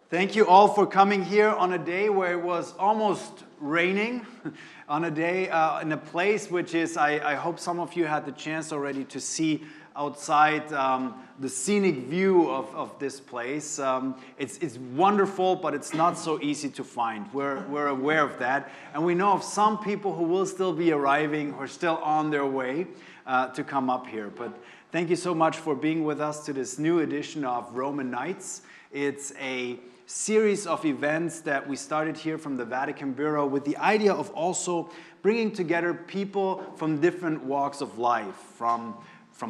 Thank you all for coming here on a day where it was almost raining, on a day in a place which is, I hope some of you had the chance already to see outside the scenic view of this place. It's wonderful, but it's not so easy to find. We're aware of that. And we know of some people who will still be arriving or still on their way to come up here. But thank you so much for being with us to this new edition of Roman Nights. It's a series of events that we started here from the Vatican Bureau with the idea of also bringing together people from different walks of life, from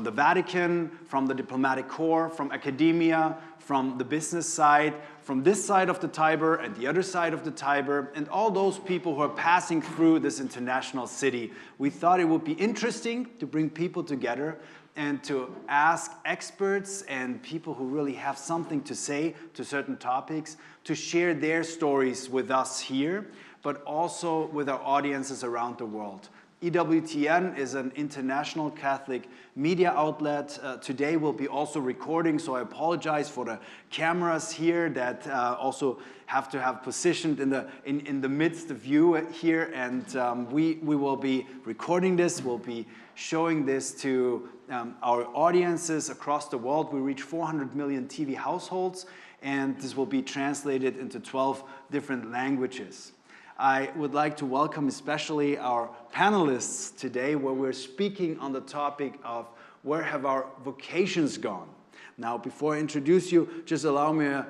the Vatican, from the diplomatic corps, from academia, from the business side, from this side of the Tiber and the other side of the Tiber, and all those people who are passing through this international city. We thought it would be interesting to bring people together and to ask experts and people who really have something to say to certain topics to share their stories with us here, but also with our audiences around the world. EWTN is an international Catholic media outlet. Today we'll be also recording, so I apologize for the cameras here that also have to have positioned in the midst of you here, and we will be recording this. We'll be showing this to our audiences across the world. We reach 400 million TV households, and this will be translated into 12 different languages. I would like to welcome especially our panelists today, where we're speaking on the topic of where have our vocations gone. Now, before I introduce you, just allow me a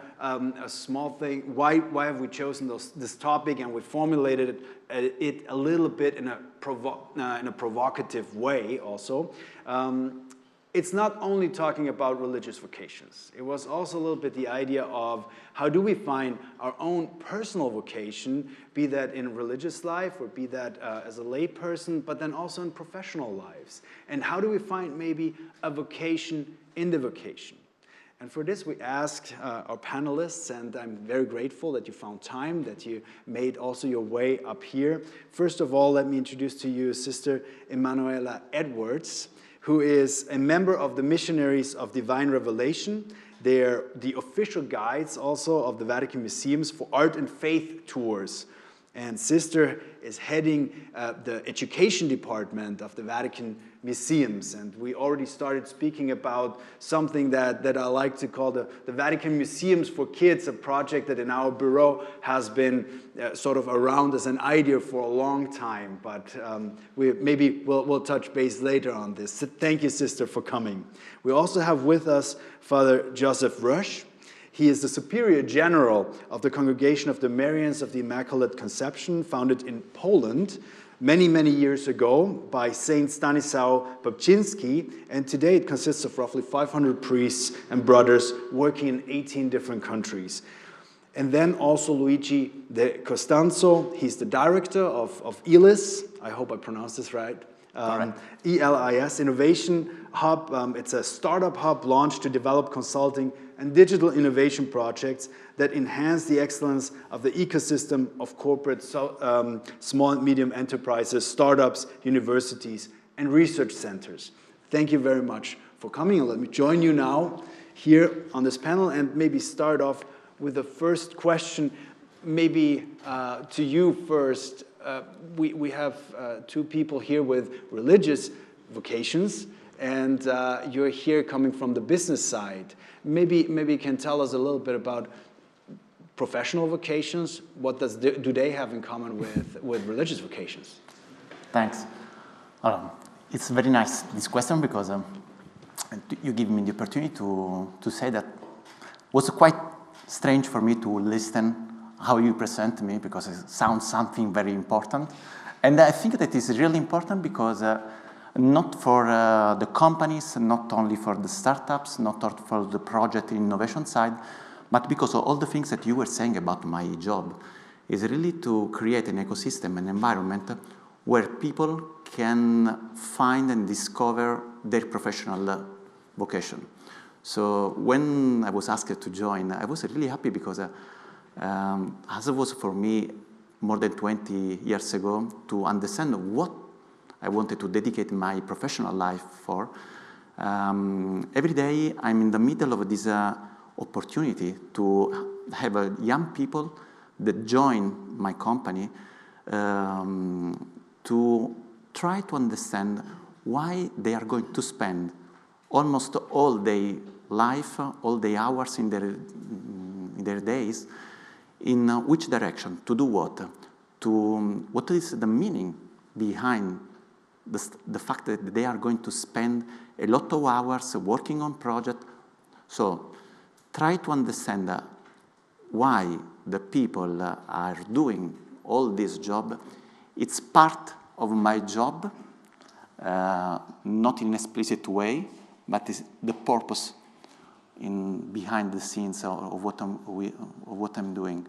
small thing. Why have we chosen this topic? And we formulated it a little bit in a provocative way also. It's not only talking about religious vocations. It was also a little bit the idea of how do we find our own personal vocation, be that in religious life or be that as a lay person, but then also in professional lives. And how do we find maybe a vocation in the vocation? And for this, we asked our panelists, and I'm very grateful that you found time, that you made also your way up here. First of all, let me introduce to you Sister Emanuela Edwards, who is a member of the Missionaries of Divine Revelation. They're the official guides also of the Vatican Museums for art and faith tours. And Sister is heading the education department of the Vatican Museums. And we already started speaking about something that I like to call the Vatican Museums for Kids, a project that in our bureau has been sort of around as an idea for a long time. But we'll touch base later on this. So thank you, Sister, for coming. We also have with us Father Joseph Roesch. He is the Superior General of the Congregation of the Marians of the Immaculate Conception, founded in Poland many, many years ago by Saint Stanislao Papczynski, and today it consists of roughly 500 priests and brothers working in 18 different countries. And then also Luigi De Costanzo. He's the director of ELIS, I hope I pronounced this right, ELIS Innovation Hub. It's a startup hub launched to develop consulting and digital innovation projects that enhance the excellence of the ecosystem of corporate small and medium enterprises, startups, universities, and research centers. Thank you very much for coming, and let me join you now here on this panel and maybe start off with the first question, maybe to you first. We have two people here with religious vocations, and you're here coming from the business side. Maybe you can tell us a little bit about professional vocations. What do they have in common with religious vocations? Thanks. It's very nice, this question, because you give me the opportunity to say that it was quite strange for me to listen how you present me, because it sounds something very important. And I think that is really important because not for the companies, not only for the startups, not for the project innovation side, but because of all the things that you were saying about my job, is really to create an ecosystem, an environment where people can find and discover their professional vocation. So when I was asked to join, I was really happy because as it was for me more than 20 years ago to understand what I wanted to dedicate my professional life for. Every day I'm in the middle of this opportunity to have young people that join my company to try to understand why they are going to spend almost all their life, all the hours in their days, in which direction, to do what, what is the meaning behind the fact that they are going to spend a lot of hours working on project. So try to understand why the people are doing all this job. It's part of my job, not in an explicit way, but it's the purpose behind the scenes of what I'm doing.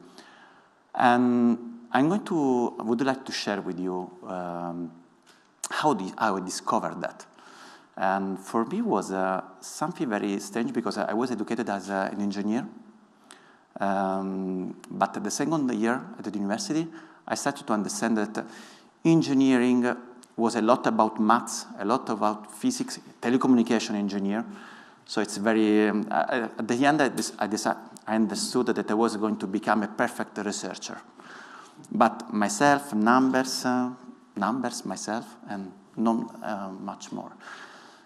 And I would like to share with you how I discovered that. And for me, it was something very strange because I was educated as an engineer. But at the second year at the university, I started to understand that engineering was a lot about maths, a lot about physics, telecommunication engineer. So it's very, at the end, I understood that I was going to become a perfect researcher. But myself, numbers myself, and not much more.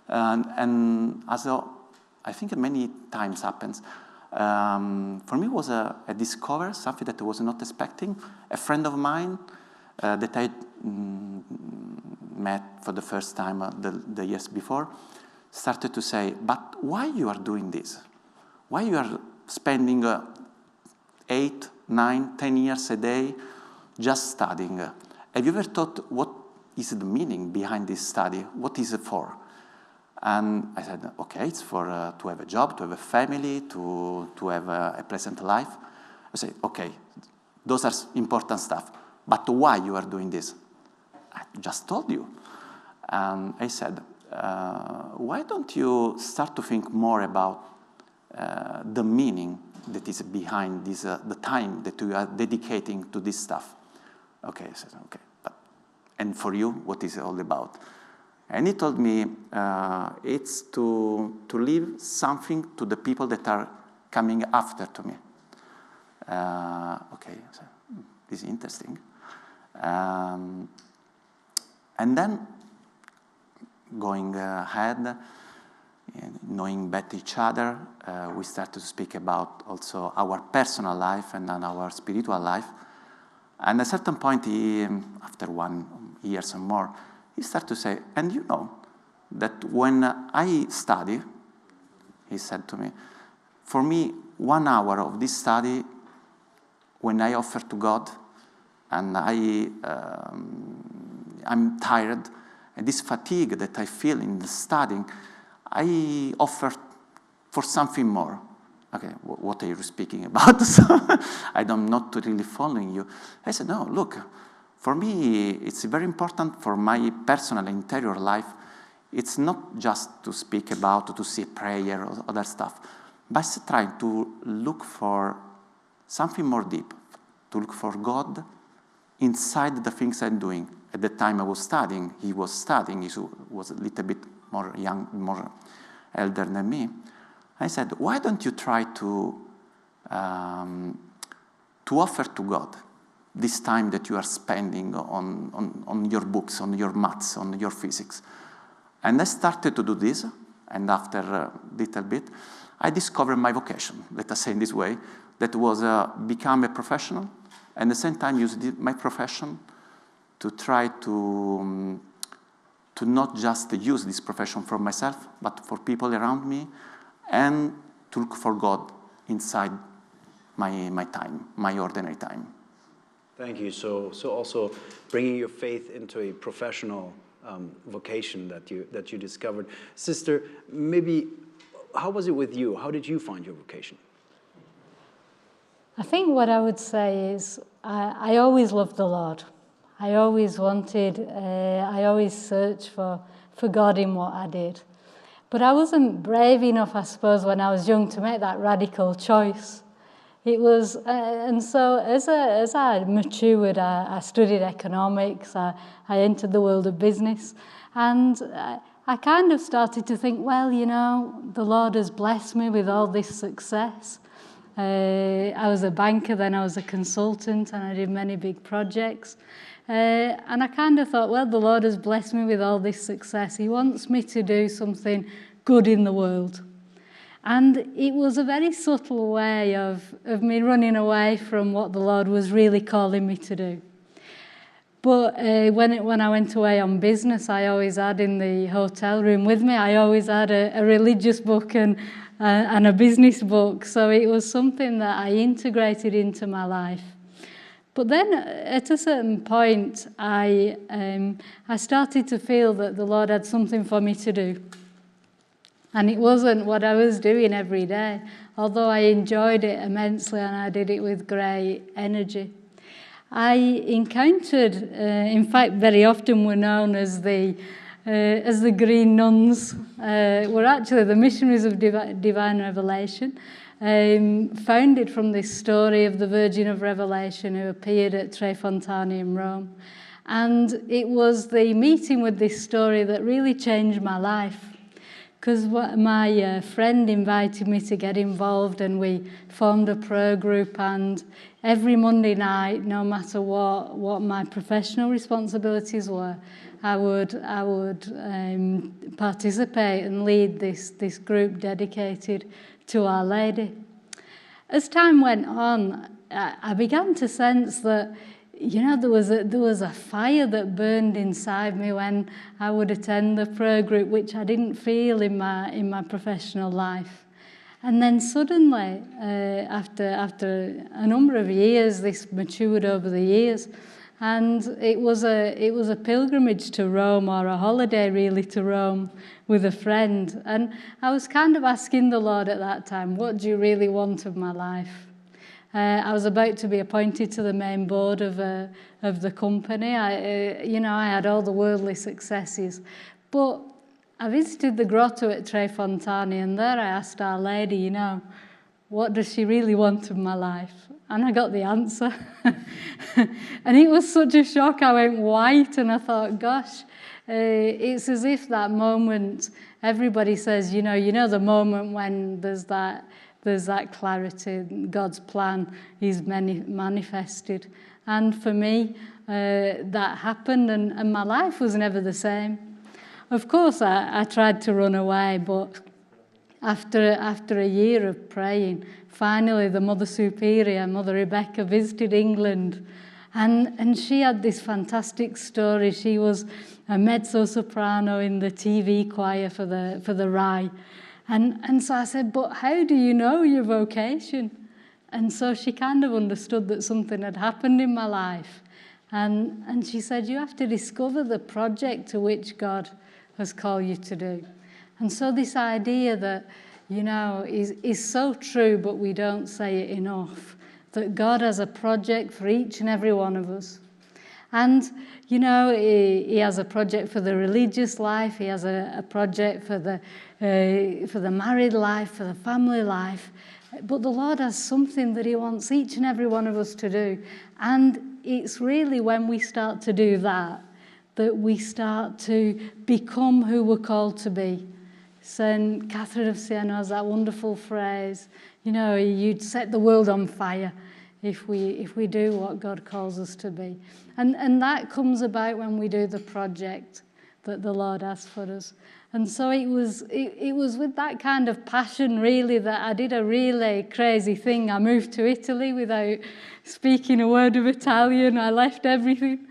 And as I think many times happens, for me was a discover, something that I was not expecting. A friend of mine that I met for the first time the years before started to say, but why you are doing this? Why you are spending 8, 9, 10 years a day just studying? Have you ever thought what is the meaning behind this study? What is it for? And I said, okay, it's for to have a job, to have a family, to have a pleasant life. I said, okay, those are important stuff. But why you are doing this? I just told you. And I said, why don't you start to think more about the meaning that is behind this, the time that you are dedicating to this stuff? Okay, I said, okay. And for you, what is it all about? And he told me it's to leave something to the people that are coming after to me. Okay, so this is interesting. And then going ahead, knowing better each other, we started to speak about also our personal life and then our spiritual life. And at a certain point, after 1 year or more, he started to say, and you know, that when I study, he said to me, for me, 1 hour of this study, when I offer to God, and I'm tired, and this fatigue that I feel in the studying, I offer for something more. Okay, what are you speaking about? So I'm not really following you. I said, no, look, for me, it's very important for my personal interior life. It's not just to speak about, to say prayer or other stuff, but it's trying to look for something more deep, to look for God inside the things I'm doing. At the time I was studying, he was studying, he was a little bit more young, more elder than me. I said, why don't you try to offer to God this time that you are spending on your books, on your maths, on your physics? And I started to do this, and after a little bit, I discovered my vocation, let us say in this way, that was become a professional, and at the same time use my profession to try to not just use this profession for myself, but for people around me, and to look for God inside my time, my ordinary time. Thank you. So also bringing your faith into a professional vocation that you discovered. Sister, maybe how was it with you? How did you find your vocation? I think what I would say is I always loved the Lord. I always searched for God in what I did. But I wasn't brave enough, I suppose, when I was young to make that radical choice. It was, and so as I matured, I studied economics, I entered the world of business, and I kind of started to think, well, you know, the Lord has blessed me with all this success. I was a banker, then I was a consultant, and I did many big projects. And I kind of thought, well, the Lord has blessed me with all this success. He wants me to do something good in the world. And it was a very subtle way of me running away from what the Lord was really calling me to do. But when I went away on business, I always had in the hotel room with me, I always had a religious book and a business book. So it was something that I integrated into my life. But then at a certain point, I started to feel that the Lord had something for me to do. And it wasn't what I was doing every day, although I enjoyed it immensely and I did it with great energy. I encountered, in fact, very often were known as the Green Nuns. Were actually the Missionaries of Divine Revelation, founded from this story of the Virgin of Revelation who appeared at Tre Fontane in Rome. And it was the meeting with this story that really changed my life. Because my friend invited me to get involved, and we formed a prayer group, and every Monday night, no matter what my professional responsibilities were, I would participate and lead this group dedicated to Our Lady. As time went on, I began to sense that, you know, there was a fire that burned inside me when I would attend the prayer group, which I didn't feel in my professional life. And then suddenly, after a number of years, this matured over the years, and it was a pilgrimage to Rome, or a holiday really to Rome with a friend. And I was kind of asking the Lord at that time, what do you really want of my life? I was about to be appointed to the main board of the company. I had all the worldly successes. But I visited the grotto at Tre Fontane, and there I asked Our Lady, you know, what does she really want of my life? And I got the answer. And it was such a shock. I went white, and I thought, gosh, it's as if that moment, everybody says, you know the moment when there's that clarity, God's plan is manifested. And for me, that happened, and my life was never the same. Of course, I tried to run away, but after a year of praying, finally the Mother Superior, Mother Rebecca, visited England, and she had this fantastic story. She was a mezzo-soprano in the TV choir for the RAI. And so I said, but how do you know your vocation? And so she kind of understood that something had happened in my life. And she said, you have to discover the project to which God has called you to do. And so this idea that, you know, is so true, but we don't say it enough, that God has a project for each and every one of us. And, you know, he has a project for the religious life. He has a project for the married life, for the family life. But the Lord has something that he wants each and every one of us to do. And it's really when we start to do that we start to become who we're called to be. St. Catherine of Siena has that wonderful phrase, you know, you'd set the world on fire if we do what God calls us to be. And that comes about when we do the project that the Lord has for us. And so it was with that kind of passion, really, that I did a really crazy thing. I moved to Italy without speaking a word of Italian. I left everything.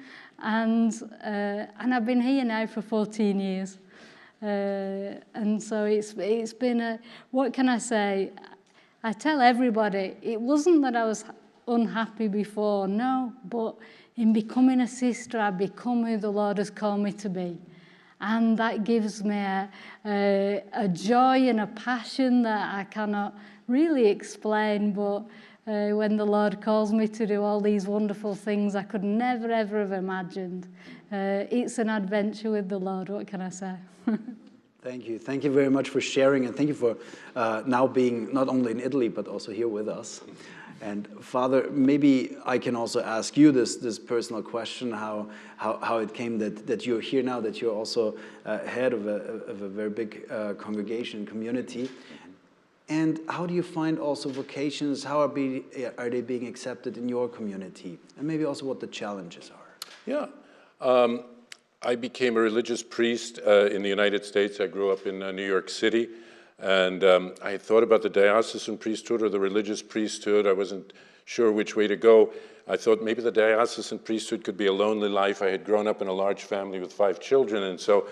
And I've been here now for 14 years. And so it's been what can I say? I tell everybody, it wasn't that I was unhappy before, no, but in becoming a sister, I've become who the Lord has called me to be. And that gives me a joy and a passion that I cannot really explain, but when the Lord calls me to do all these wonderful things I could never, ever have imagined. It's an adventure with the Lord, what can I say? Thank you. Thank you very much for sharing, and thank you for now being not only in Italy, but also here with us. And Father, maybe I can also ask you this personal question, how it came that you're here now, that you're also head of a very big congregation community. And how do you find also vocations? How are they being accepted in your community? And maybe also what the challenges are. Yeah. I became a religious priest in the United States. I grew up in New York City. And I thought about the diocesan priesthood or the religious priesthood. I wasn't sure which way to go. I thought maybe the diocesan priesthood could be a lonely life. I had grown up in a large family with 5 children, and so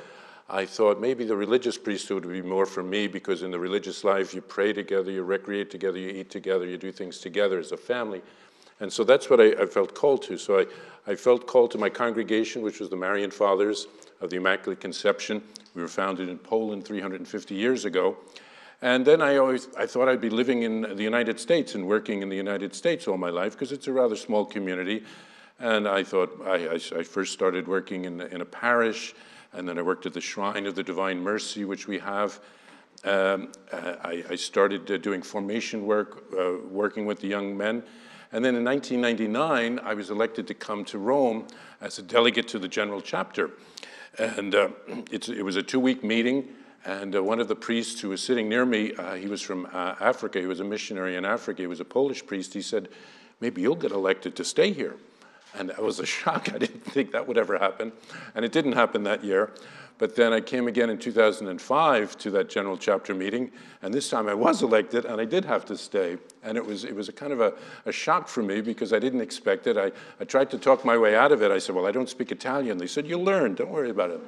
I thought maybe the religious priesthood would be more for me, because in the religious life you pray together, you recreate together, you eat together, you do things together as a family. And so that's what I felt called to. So I felt called to my congregation, which was the Marian Fathers of the Immaculate Conception. We were founded in Poland 350 years ago. And then I thought I'd be living in the United States and working in the United States all my life, because it's a rather small community. And I thought I first started working in a parish, and then I worked at the Shrine of the Divine Mercy, which we have. I started doing formation work, working with the young men. And then in 1999, I was elected to come to Rome as a delegate to the General Chapter. And it was a 2-week meeting, and one of the priests who was sitting near me, he was from Africa, he was a missionary in Africa, he was a Polish priest, he said, maybe you'll get elected to stay here. And that was a shock. I didn't think that would ever happen. And it didn't happen that year. But then I came again in 2005 to that General Chapter meeting, and this time I was elected, and I did have to stay. And it was a kind of a shock for me, because I didn't expect it. I tried to talk my way out of it. I said, well, I don't speak Italian. They said, you'll learn, don't worry about it.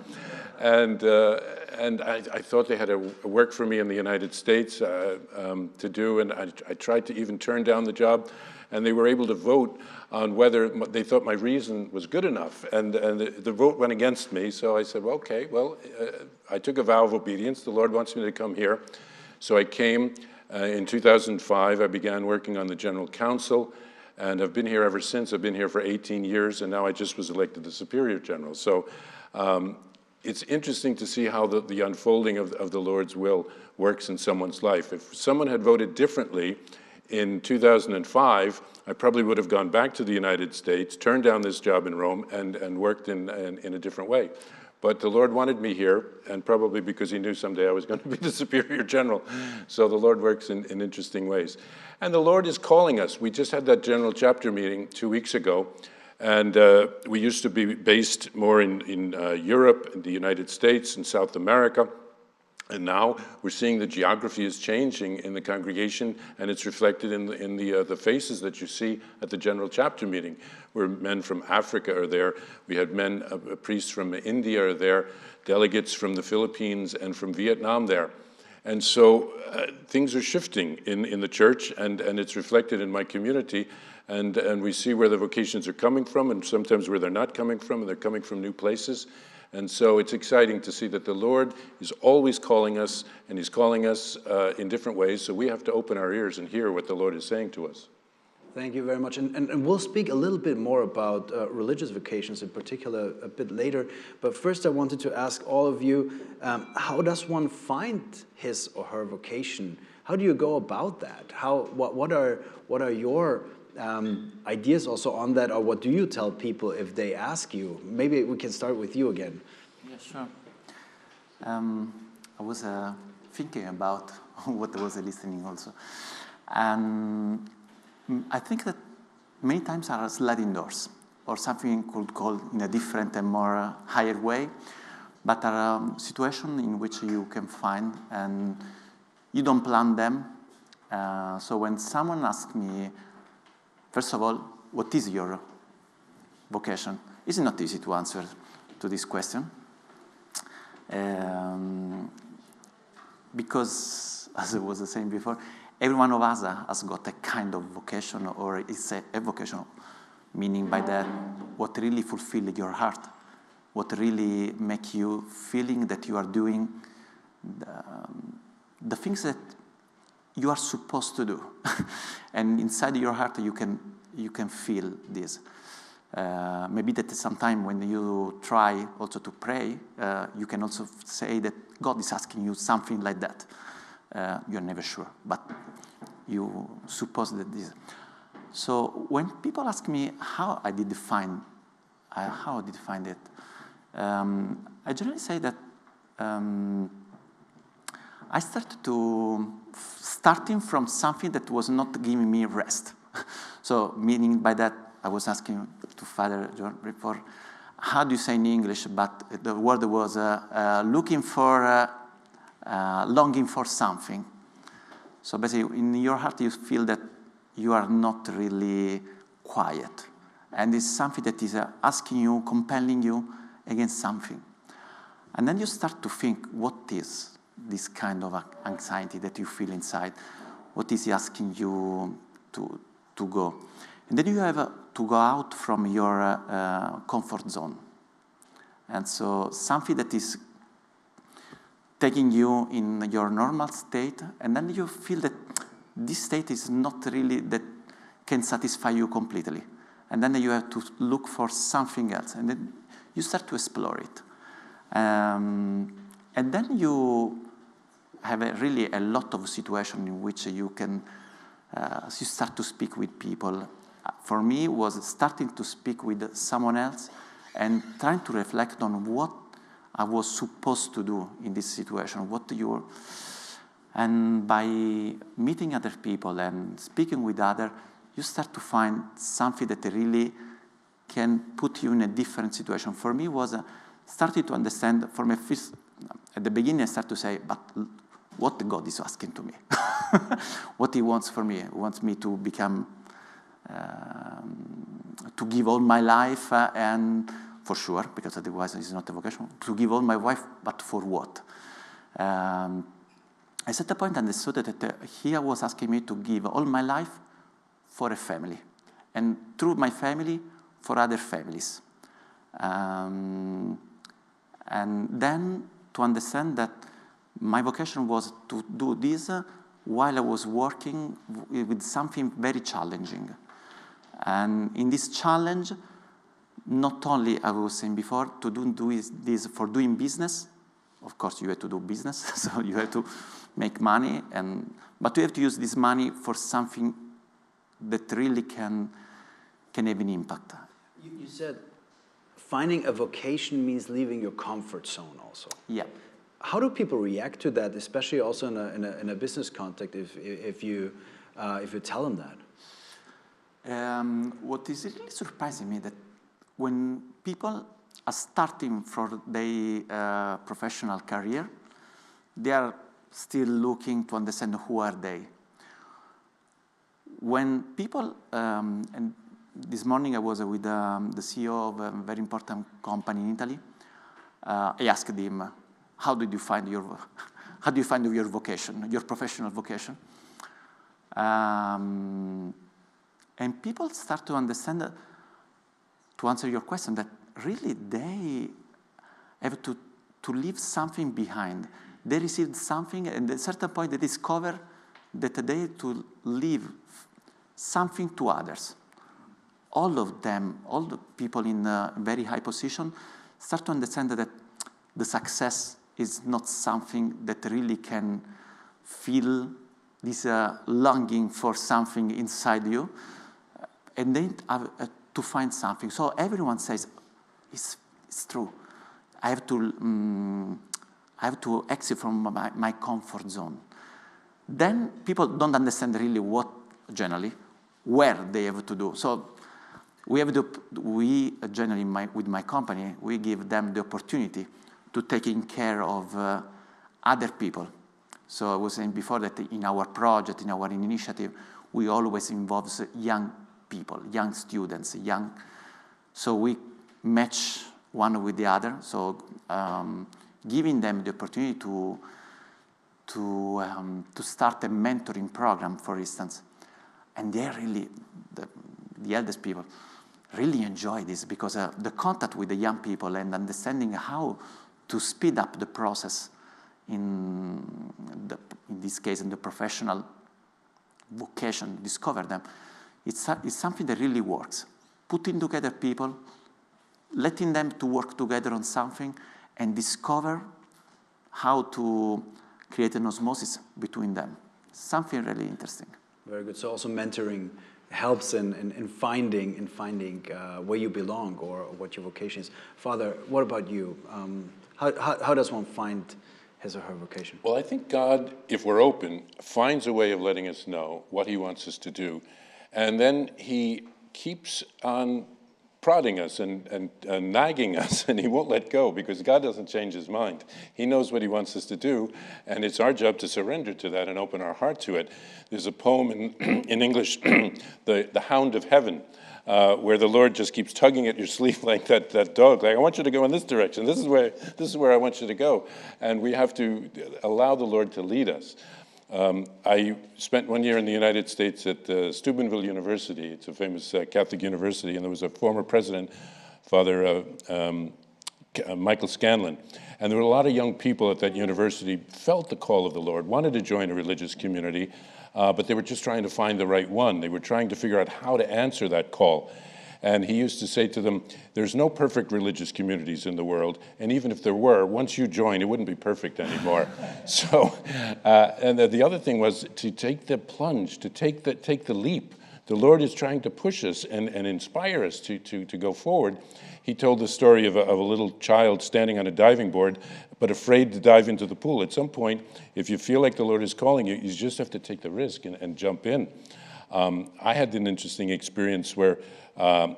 And I thought they had a work for me in the United States to do, and I tried to even turn down the job. And they were able to vote on whether they thought my reason was good enough. And the vote went against me, so I said, well, okay, well, I took a vow of obedience. The Lord wants me to come here. So I came in 2005. I began working on the General Council, and I've been here ever since. I've been here for 18 years, and now I just was elected the Superior General. So it's interesting to see how the unfolding of the Lord's will works in someone's life. If someone had voted differently, in 2005, I probably would have gone back to the United States, turned down this job in Rome, and worked in a different way. But the Lord wanted me here, and probably because he knew someday I was going to be the Superior General. So the Lord works in interesting ways. And the Lord is calling us. We just had that General Chapter meeting 2 weeks ago, and we used to be based more in Europe, in the United States, and South America. And now we're seeing the geography is changing in the congregation, and it's reflected in the faces that you see at the General Chapter meeting, where men from Africa are there. We had priests from India are there, delegates from the Philippines and from Vietnam there. And so things are shifting in the church, and it's reflected in my community. And we see where the vocations are coming from, and sometimes where they're not coming from, and they're coming from new places. And so it's exciting to see that the Lord is always calling us, and he's calling us in different ways. So we have to open our ears and hear what the Lord is saying to us. Thank you very much. And we'll speak a little bit more about religious vocations in particular a bit later. But first I wanted to ask all of you, how does one find his or her vocation? How do you go about that? What are your ideas also on that, or what do you tell people if they ask you? Maybe we can start with you again. Yeah, sure. I was thinking about what I was listening also. And I think that many times are sliding doors, or something could call in a different and more higher way, but are situations in which you can find and you don't plan them. So when someone asks me, first of all, what is your vocation? It's not easy to answer to this question. Because, as I was saying before, every one of us has got a kind of vocation, or it's a vocation, meaning by that what really fulfills your heart, what really makes you feeling that you are doing the things that you are supposed to do. And inside your heart you can feel this. Maybe that sometime when you try also to pray, you can also say that God is asking you something like that. You're never sure, but you suppose that this. So when people ask me how I did find it, I generally say that I starting from something that was not giving me rest. So meaning by that, I was asking to Father John before, how do you say in English? But the word was longing for something. So basically, in your heart, you feel that you are not really quiet. And it's something that is asking you, compelling you against something. And then you start to think, what is this kind of anxiety that you feel inside? What is asking you to go? And then you have to go out from your comfort zone. And so something that is taking you in your normal state, and then you feel that this state is not really that can satisfy you completely. And then you have to look for something else, and then you start to explore it. And then you have really a lot of situations in which you can you start to speak with people. For me, was starting to speak with someone else and trying to reflect on what I was supposed to do in this situation, and by meeting other people and speaking with others, you start to find something that really can put you in a different situation. For me, was starting to understand from at the beginning, I started to say, but what God is asking to me, what He wants for me. He wants me to become, to give all my life, and for sure, because otherwise it's not a vocation, to give all my life, but for what? I set a point and understood that He was asking me to give all my life for a family, and through my family, for other families. And then to understand that my vocation was to do this while I was working with something very challenging. And in this challenge, not only, I was saying before, to do this for doing business. Of course, you have to do business, so you have to make money, but you have to use this money for something that really can have an impact. You said finding a vocation means leaving your comfort zone also. Yeah. How do people react to that, especially also in a business context, if you tell them that? What is really surprising me that when people are starting for their professional career, they are still looking to understand who are they. When people, and this morning I was with the CEO of a very important company in Italy, I asked him, how do you find your vocation, your professional vocation? And people start to understand, to answer your question, that really they have to leave something behind. They received something, and at a certain point they discover that they have to leave something to others. All of them, all the people in a very high position, start to understand that the success is not something that really can feel this longing for something inside you, and then to find something. So everyone says, it's true. I have to exit from my comfort zone. Then people don't understand really where they have to do. So we generally, with my company, we give them the opportunity to taking care of other people. So I was saying before that in our project, in our initiative, we always involve young people, young students, so we match one with the other. So giving them the opportunity to start a mentoring program, for instance, and they really, the eldest people, really enjoy this because the contact with the young people and understanding how to speed up the process in this case, in the professional vocation, discover them, it's something that really works. Putting together people, letting them to work together on something, and discover how to create an osmosis between them. Something really interesting. Very good. So also mentoring helps in finding where you belong or what your vocation is. Father, what about you? How does one find his or her vocation? Well, I think God, if we're open, finds a way of letting us know what he wants us to do. And then he keeps on prodding us and nagging us, and he won't let go, because God doesn't change his mind. He knows what he wants us to do, and it's our job to surrender to that and open our heart to it. There's a poem in English, the Hound of Heaven, where the Lord just keeps tugging at your sleeve like that dog, like, I want you to go in this direction. This is where I want you to go. And we have to allow the Lord to lead us. I spent 1 year in the United States at Steubenville University. It's a famous Catholic university, and there was a former president, Father Michael Scanlon. And there were a lot of young people at that university felt the call of the Lord, wanted to join a religious community, but they were just trying to find the right one. They were trying to figure out how to answer that call. And he used to say to them, there's no perfect religious communities in the world, and even if there were, once you join, it wouldn't be perfect anymore. So, and the other thing was to take the plunge, to take the leap. The Lord is trying to push us and inspire us to go forward. He told the story of a little child standing on a diving board, but afraid to dive into the pool. At some point, if you feel like the Lord is calling you, you just have to take the risk and jump in. I had an interesting experience where I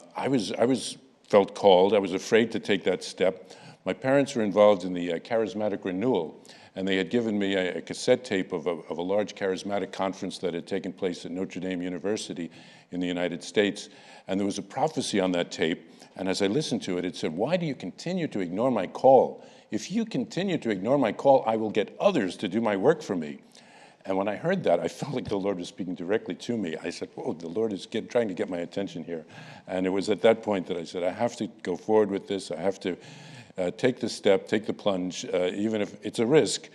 felt called. I was afraid to take that step. My parents were involved in the charismatic renewal, and they had given me a cassette tape of a large charismatic conference that had taken place at Notre Dame University in the United States. And there was a prophecy on that tape, and as I listened to it, it said, why do you continue to ignore my call? If you continue to ignore my call, I will get others to do my work for me. And when I heard that, I felt like the Lord was speaking directly to me. I said, whoa, the Lord is trying to get my attention here. And it was at that point that I said, I have to go forward with this. I have to take the step, take the plunge, even if it's a risk.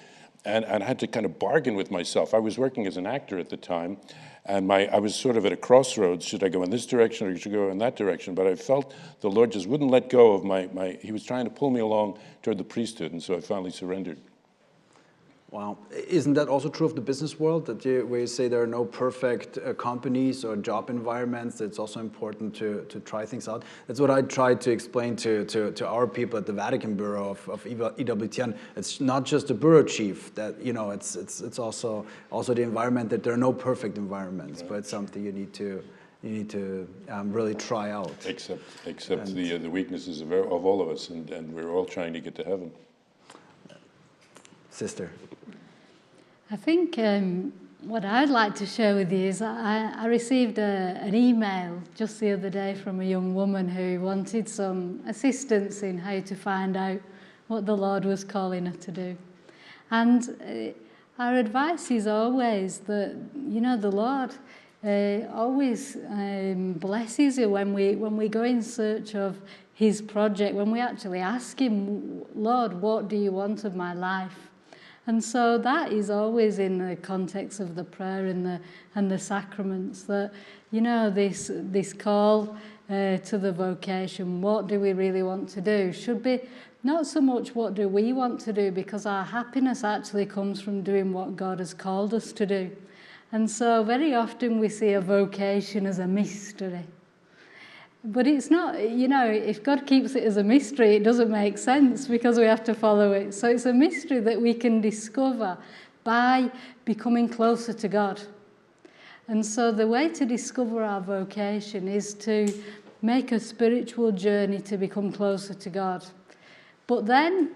And I had to kind of bargain with myself. I was working as an actor at the time, and I was sort of at a crossroads. Should I go in this direction or should I go in that direction? But I felt the Lord just wouldn't let go of he was trying to pull me along toward the priesthood, and so I finally surrendered. Wow. Isn't that also true of the business world, where you say there are no perfect companies or job environments? It's also important to try things out. That's what I tried to explain to our people at the Vatican Bureau of EWTN. It's not just the bureau chief that, it's also the environment, that there are no perfect environments, but it's something you need to really try out. Accept the weaknesses of all of us, and we're all trying to get to heaven. Sister. I think what I'd like to share with you is I received an email just the other day from a young woman who wanted some assistance in how to find out what the Lord was calling her to do. And our advice is always that, the Lord always blesses you when we go in search of his project, when we actually ask him, Lord, what do you want of my life? And so that is always in the context of the prayer and the sacraments, that, this call to the vocation, what do we really want to do, should be not so much what do we want to do, because our happiness actually comes from doing what God has called us to do. And so very often we see a vocation as a mystery. But it's not, if God keeps it as a mystery, it doesn't make sense, because we have to follow it. So it's a mystery that we can discover by becoming closer to God. And so the way to discover our vocation is to make a spiritual journey to become closer to God. But then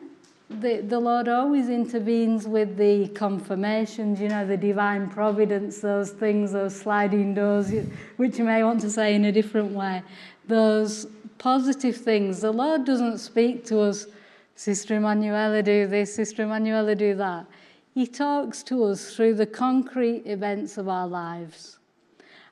the Lord always intervenes with the confirmations, the divine providence, those things, those sliding doors, which you may want to say in a different way. Those positive things. The Lord doesn't speak to us, Sister Emanuela, do this, Sister Emanuela, do that. He talks to us through the concrete events of our lives.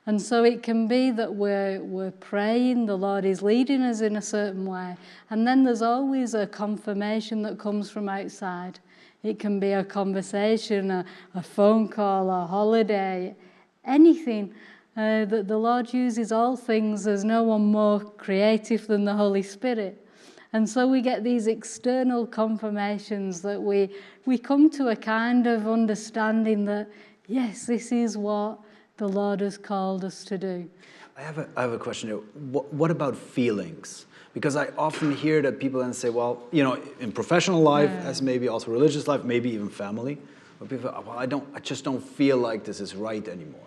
And so it can be that we're praying, the Lord is leading us in a certain way, and then there's always a confirmation that comes from outside. It can be a conversation, a phone call, a holiday, anything. That the Lord uses all things. There's no one more creative than the Holy Spirit. And so we get these external confirmations that we come to a kind of understanding that, yes, this is what the Lord has called us to do. I have a question here. What about feelings? Because I often hear that people then say, well, you know, in professional life, as maybe also religious life, maybe even family, but people, well, I just don't feel like this is right anymore.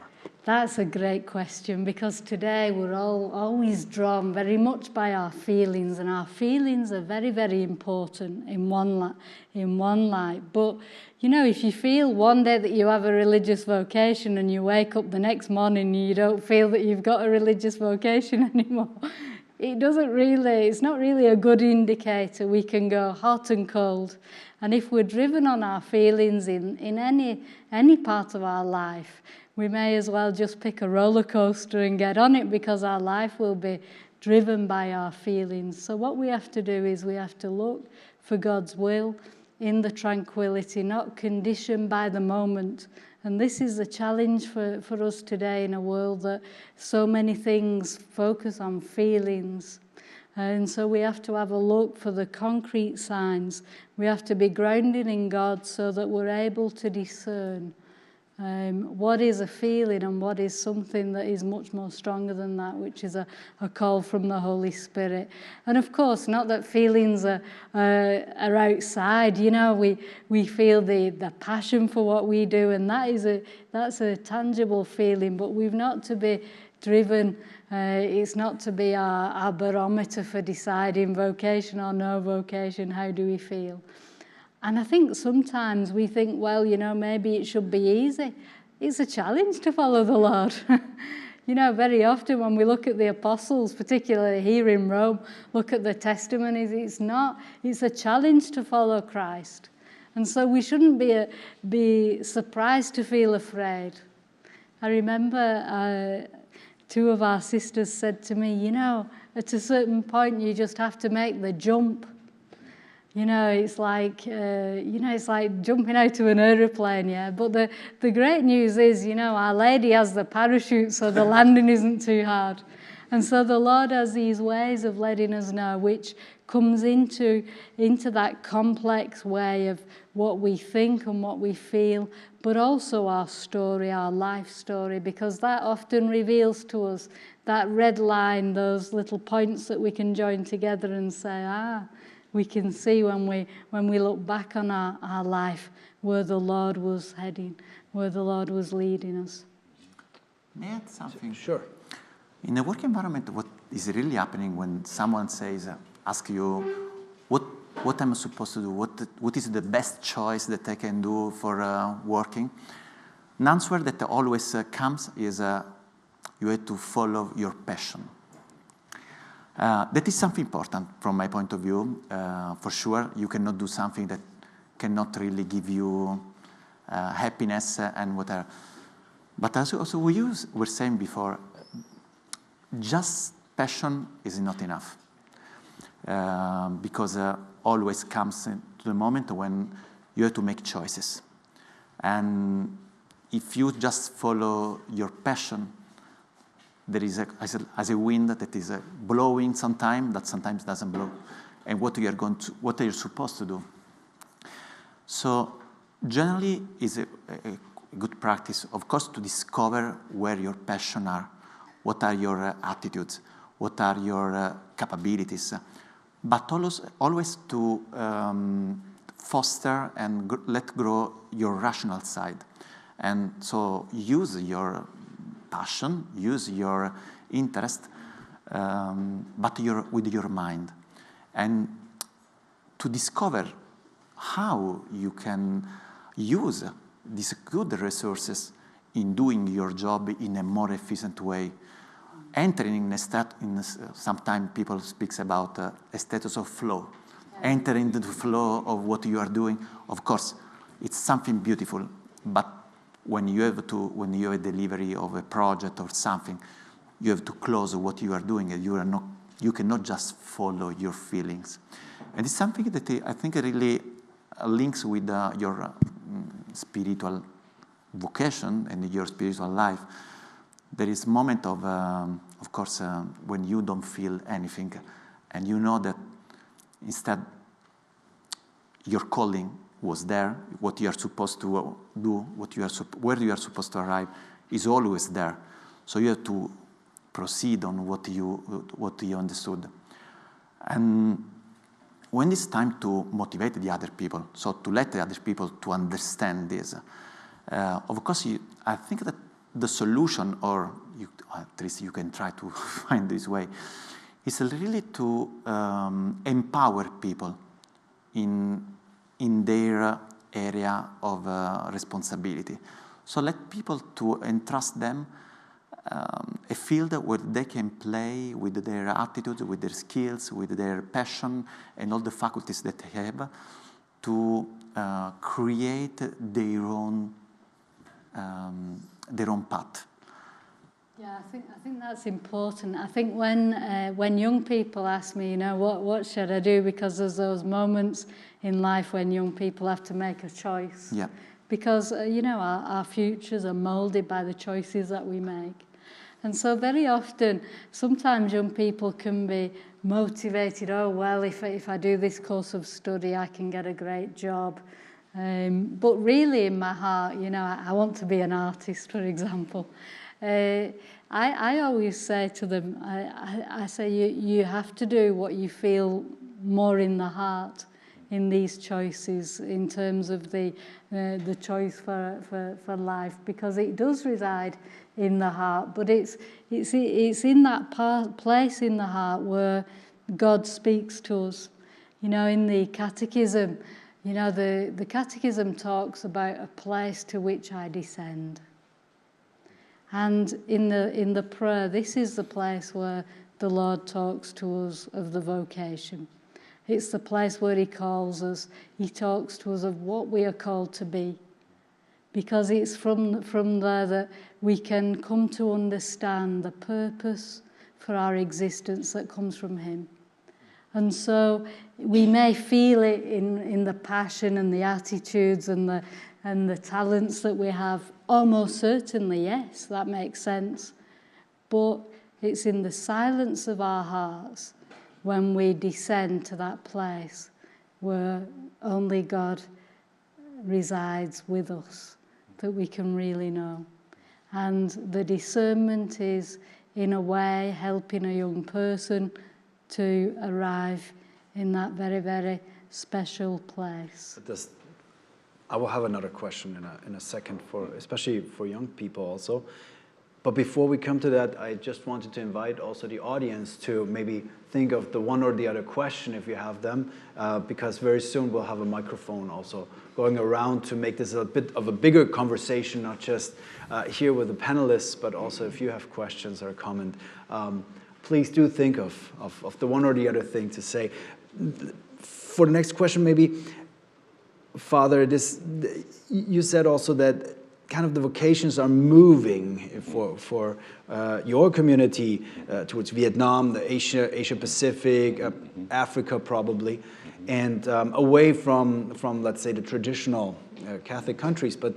That's a great question, because today we're all always drawn very much by our feelings, and our feelings are very, very important in one light. But you know, if you feel one day that you have a religious vocation and you wake up the next morning and you don't feel that you've got a religious vocation anymore, it's not really a good indicator. We can go hot and cold. And if we're driven on our feelings in any part of our life, we may as well just pick a roller coaster and get on it, because our life will be driven by our feelings. So what we have to do is we have to look for God's will in the tranquility, not conditioned by the moment. And this is the challenge for us today in a world that so many things focus on feelings. And so we have to have a look for the concrete signs. We have to be grounded in God so that we're able to discern what is a feeling and what is something that is much more stronger than that, which is a call from the Holy Spirit. And of course, not that feelings are outside. You know, we feel the passion for what we do, and that's a tangible feeling. But we've not to be driven. It's not to be our barometer for deciding vocation or no vocation. How do we feel? And I think sometimes we think, well, you know, maybe it should be easy. It's a challenge to follow the Lord. You know, very often when we look at the apostles, particularly here in Rome, look at the testimonies, it's a challenge to follow Christ. And so we shouldn't be surprised to feel afraid. I remember two of our sisters said to me, you know, at a certain point you just have to make the jump. You know, it's like jumping out of an aeroplane, yeah. But the great news is, you know, Our Lady has the parachute, so the landing isn't too hard. And so the Lord has these ways of letting us know, which comes into that complex way of what we think and what we feel, but also our story, our life story, because that often reveals to us that red line, those little points that we can join together and say, we can see when we look back on our life where the Lord was heading, where the Lord was leading us. May I add something? Sure. In a work environment, what is really happening when someone asks you, what am I supposed to do? What is the best choice that I can do for working? An answer that always comes is you have to follow your passion. That is something important from my point of view. For sure, you cannot do something that cannot really give you happiness and whatever. But also we were saying before, just passion is not enough. Because always comes to the moment when you have to make choices. And if you just follow your passion, there is as a wind that is blowing sometime, that sometimes doesn't blow, and what are you supposed to do? So generally is a good practice, of course, to discover where your passion are, what are your attitudes, what are your capabilities, but always to foster and let grow your rational side, and so use your passion, use your interest, but with your mind, and to discover how you can use these good resources in doing your job in a more efficient way, entering in a state. Sometimes people speak about a status of flow, entering the flow of what you are doing. Of course, it's something beautiful, but when you have a delivery of a project or something, you have to close what you are doing, and you cannot just follow your feelings. And it's something that I think really links with your spiritual vocation and your spiritual life. There is a moment of course, when you don't feel anything, and you know that instead your calling was there, what you are supposed to do, where you are supposed to arrive is always there. So you have to proceed on what you understood. And when it's time to motivate the other people, so to let the other people to understand this, of course, I think that the solution, or at least you can try to find this way, is really to empower people in their area of responsibility. So let people to entrust them a field where they can play with their attitudes, with their skills, with their passion, and all the faculties that they have to create their own path. Yeah, I think that's important. I think when young people ask me, you know, what should I do, because there's those moments in life when young people have to make a choice. Yeah. Because you know, our futures are molded by the choices that we make. And so very often, sometimes young people can be motivated, oh, well, if I do this course of study, I can get a great job. But really in my heart, you know, I want to be an artist, for example. I always say to them, I say, you have to do what you feel more in the heart in these choices, in terms of the choice for life, because it does reside in the heart, but it's in that place in the heart where God speaks to us. You know, in the Catechism, you know, the Catechism talks about a place to which I descend. And in the prayer, this is the place where the Lord talks to us of the vocation. It's the place where he calls us. He talks to us of what we are called to be. Because it's from there that we can come to understand the purpose for our existence that comes from him. And so we may feel it in the passion and the attitudes and the talents that we have. Almost certainly, yes, that makes sense. But it's in the silence of our hearts when we descend to that place where only God resides with us that we can really know. And the discernment is, in a way, helping a young person to arrive in that very, very special place. I will have another question in a second, especially for young people also. But before we come to that, I just wanted to invite also the audience to maybe think of the one or the other question if you have them, because very soon we'll have a microphone also going around to make this a bit of a bigger conversation, not just here with the panelists, but also if you have questions or comment, please do think of the one or the other thing to say. For the next question, maybe, Father, you said also that kind of the vocations are moving for your community towards Vietnam, the Asia Pacific, Africa probably, and away from let's say the traditional Catholic countries. But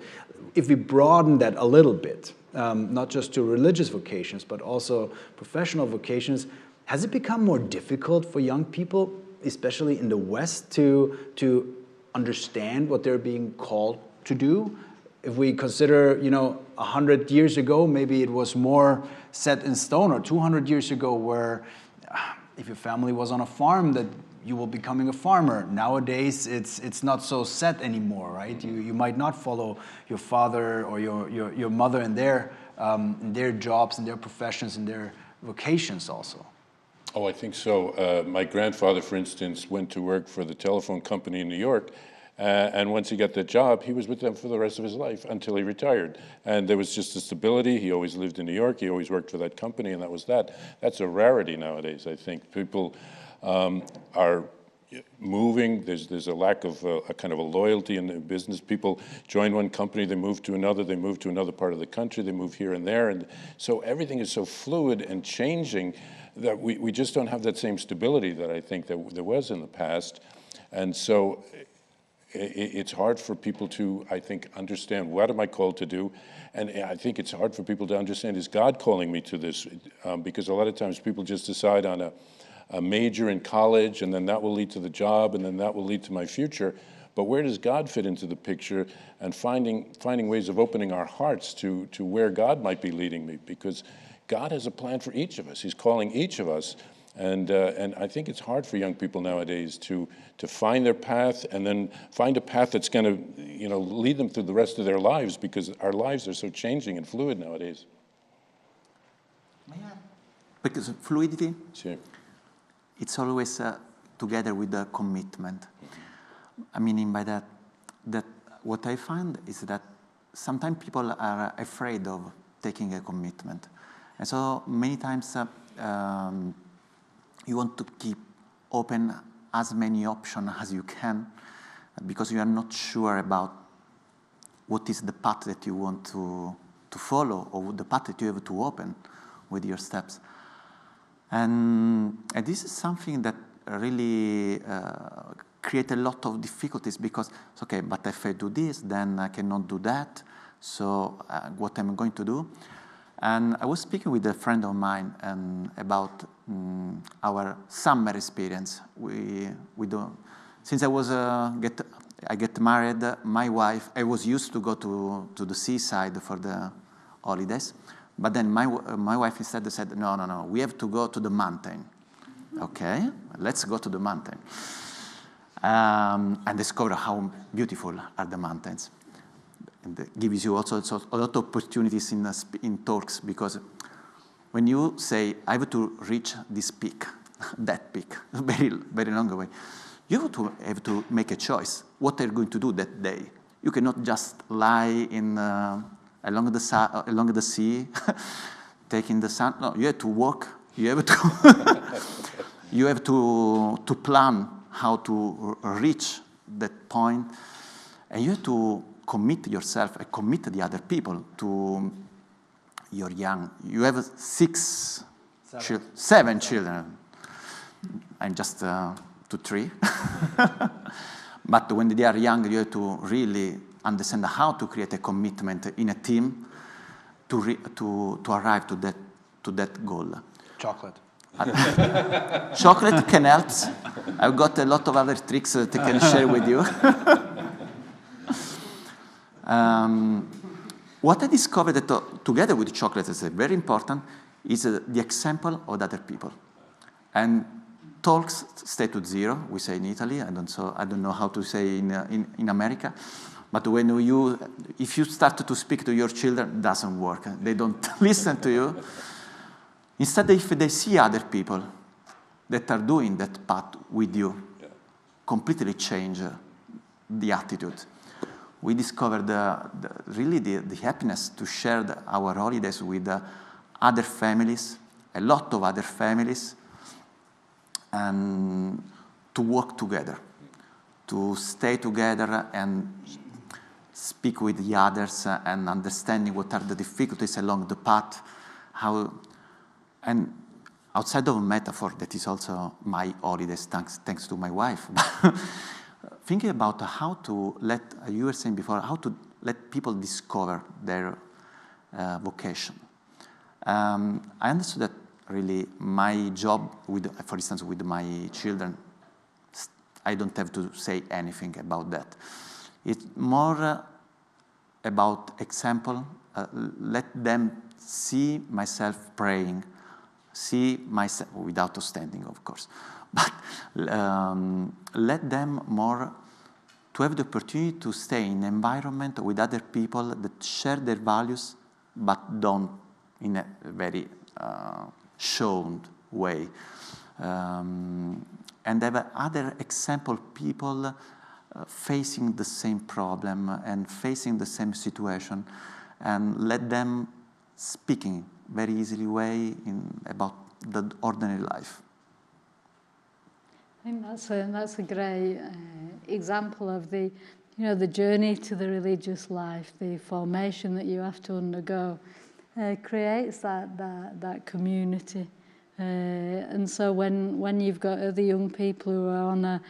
if we broaden that a little bit, not just to religious vocations, but also professional vocations, has it become more difficult for young people, especially in the West, to understand what they're being called to do? If we consider, 100 years ago, maybe it was more set in stone, or 200 years ago, where if your family was on a farm, that you will be becoming a farmer. Nowadays, it's not so set anymore, right? You might not follow your father or your mother in their jobs, in their professions, in their vocations also. Oh, I think so. My grandfather, for instance, went to work for the telephone company in New York. And once he got that job, he was with them for the rest of his life until he retired. And there was just a stability. He always lived in New York. He always worked for that company, and that was that. That's a rarity nowadays, I think. People are moving. There's a lack of a kind of a loyalty in the business. People join one company, they move to another, they move to another part of the country, they move here and there. And so everything is so fluid and changing that we just don't have that same stability that I think that there was in the past. And so it's hard for people to, I think, understand what am I called to do. And I think it's hard for people to understand, is God calling me to this? Because a lot of times people just decide on a major in college, and then that will lead to the job, and then that will lead to my future. But where does God fit into the picture? And finding ways of opening our hearts to where God might be leading me. Because God has a plan for each of us. He's calling each of us. And I think it's hard for young people nowadays to find their path and then find a path that's going to, lead them through the rest of their lives, because our lives are so changing and fluid nowadays. Because fluidity, Sure. it's always together with the commitment. I mean by that what I find is that sometimes people are afraid of taking a commitment. And so many times you want to keep open as many options as you can, because you are not sure about what is the path that you want to follow, or the path that you have to open with your steps. And this is something that really create a lot of difficulties, because it's okay, but if I do this, then I cannot do that. So what am I going to do? And I was speaking with a friend of mine about our summer experience. We do, since I get married, my wife, I was used to go to the seaside for the holidays, but then my wife instead said, no, we have to go to the mountain. Okay, let's go to the mountain. And discover how beautiful are the mountains. And it gives you also a lot of opportunities in talks, because when you say, I have to reach this peak, that peak, very, very long way, you have to make a choice. What are you going to do that day? You cannot just lie along the sea, taking the sun. No, you have to walk. You have to you have to plan how to reach that point, and you have to commit yourself and commit the other people to. You're young. You have seven children. I'm just 2-3. But when they are young, you have to really understand how to create a commitment in a team to arrive to that goal. Chocolate. Chocolate can help. I've got a lot of other tricks that I can share with you. What I discovered that together with chocolate is very important is the example of other people. And talks stay to zero, we say in Italy. I don't know how to say in America. But if you start to speak to your children, it doesn't work. They don't listen to you. Instead, if they see other people that are doing that path with you, completely change the attitude. We discovered really the happiness to share our holidays with other families, a lot of other families, and to work together, to stay together and speak with the others and understanding what are the difficulties along the path, and outside of a metaphor, that is also my holidays, thanks to my wife. Thinking about how to you were saying before, how to let people discover their vocation. I understood that really my job, for instance, with my children, I don't have to say anything about that. It's more about example. Let them see myself praying, see myself, without standing, of course, but let them more to have the opportunity to stay in an environment with other people that share their values, but don't in a very shown way. And have other example people facing the same problem and facing the same situation, and let them speaking very easily way about the ordinary life. I think that's a great example of the journey to the religious life, the formation that you have to undergo, creates that community. And so when you've got other young people who are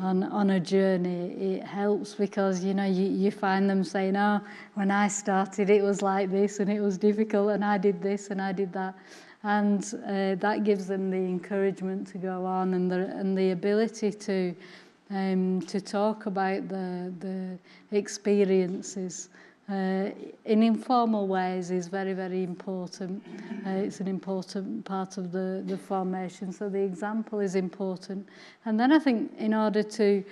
on a journey, it helps, because you find them saying, "Oh, when I started, it was like this, and it was difficult, and I did this, and I did that," and that gives them the encouragement to go on, and the ability to talk about the experiences in informal ways is very, very important. It's an important part of the formation, so the example is important. And then I think in order to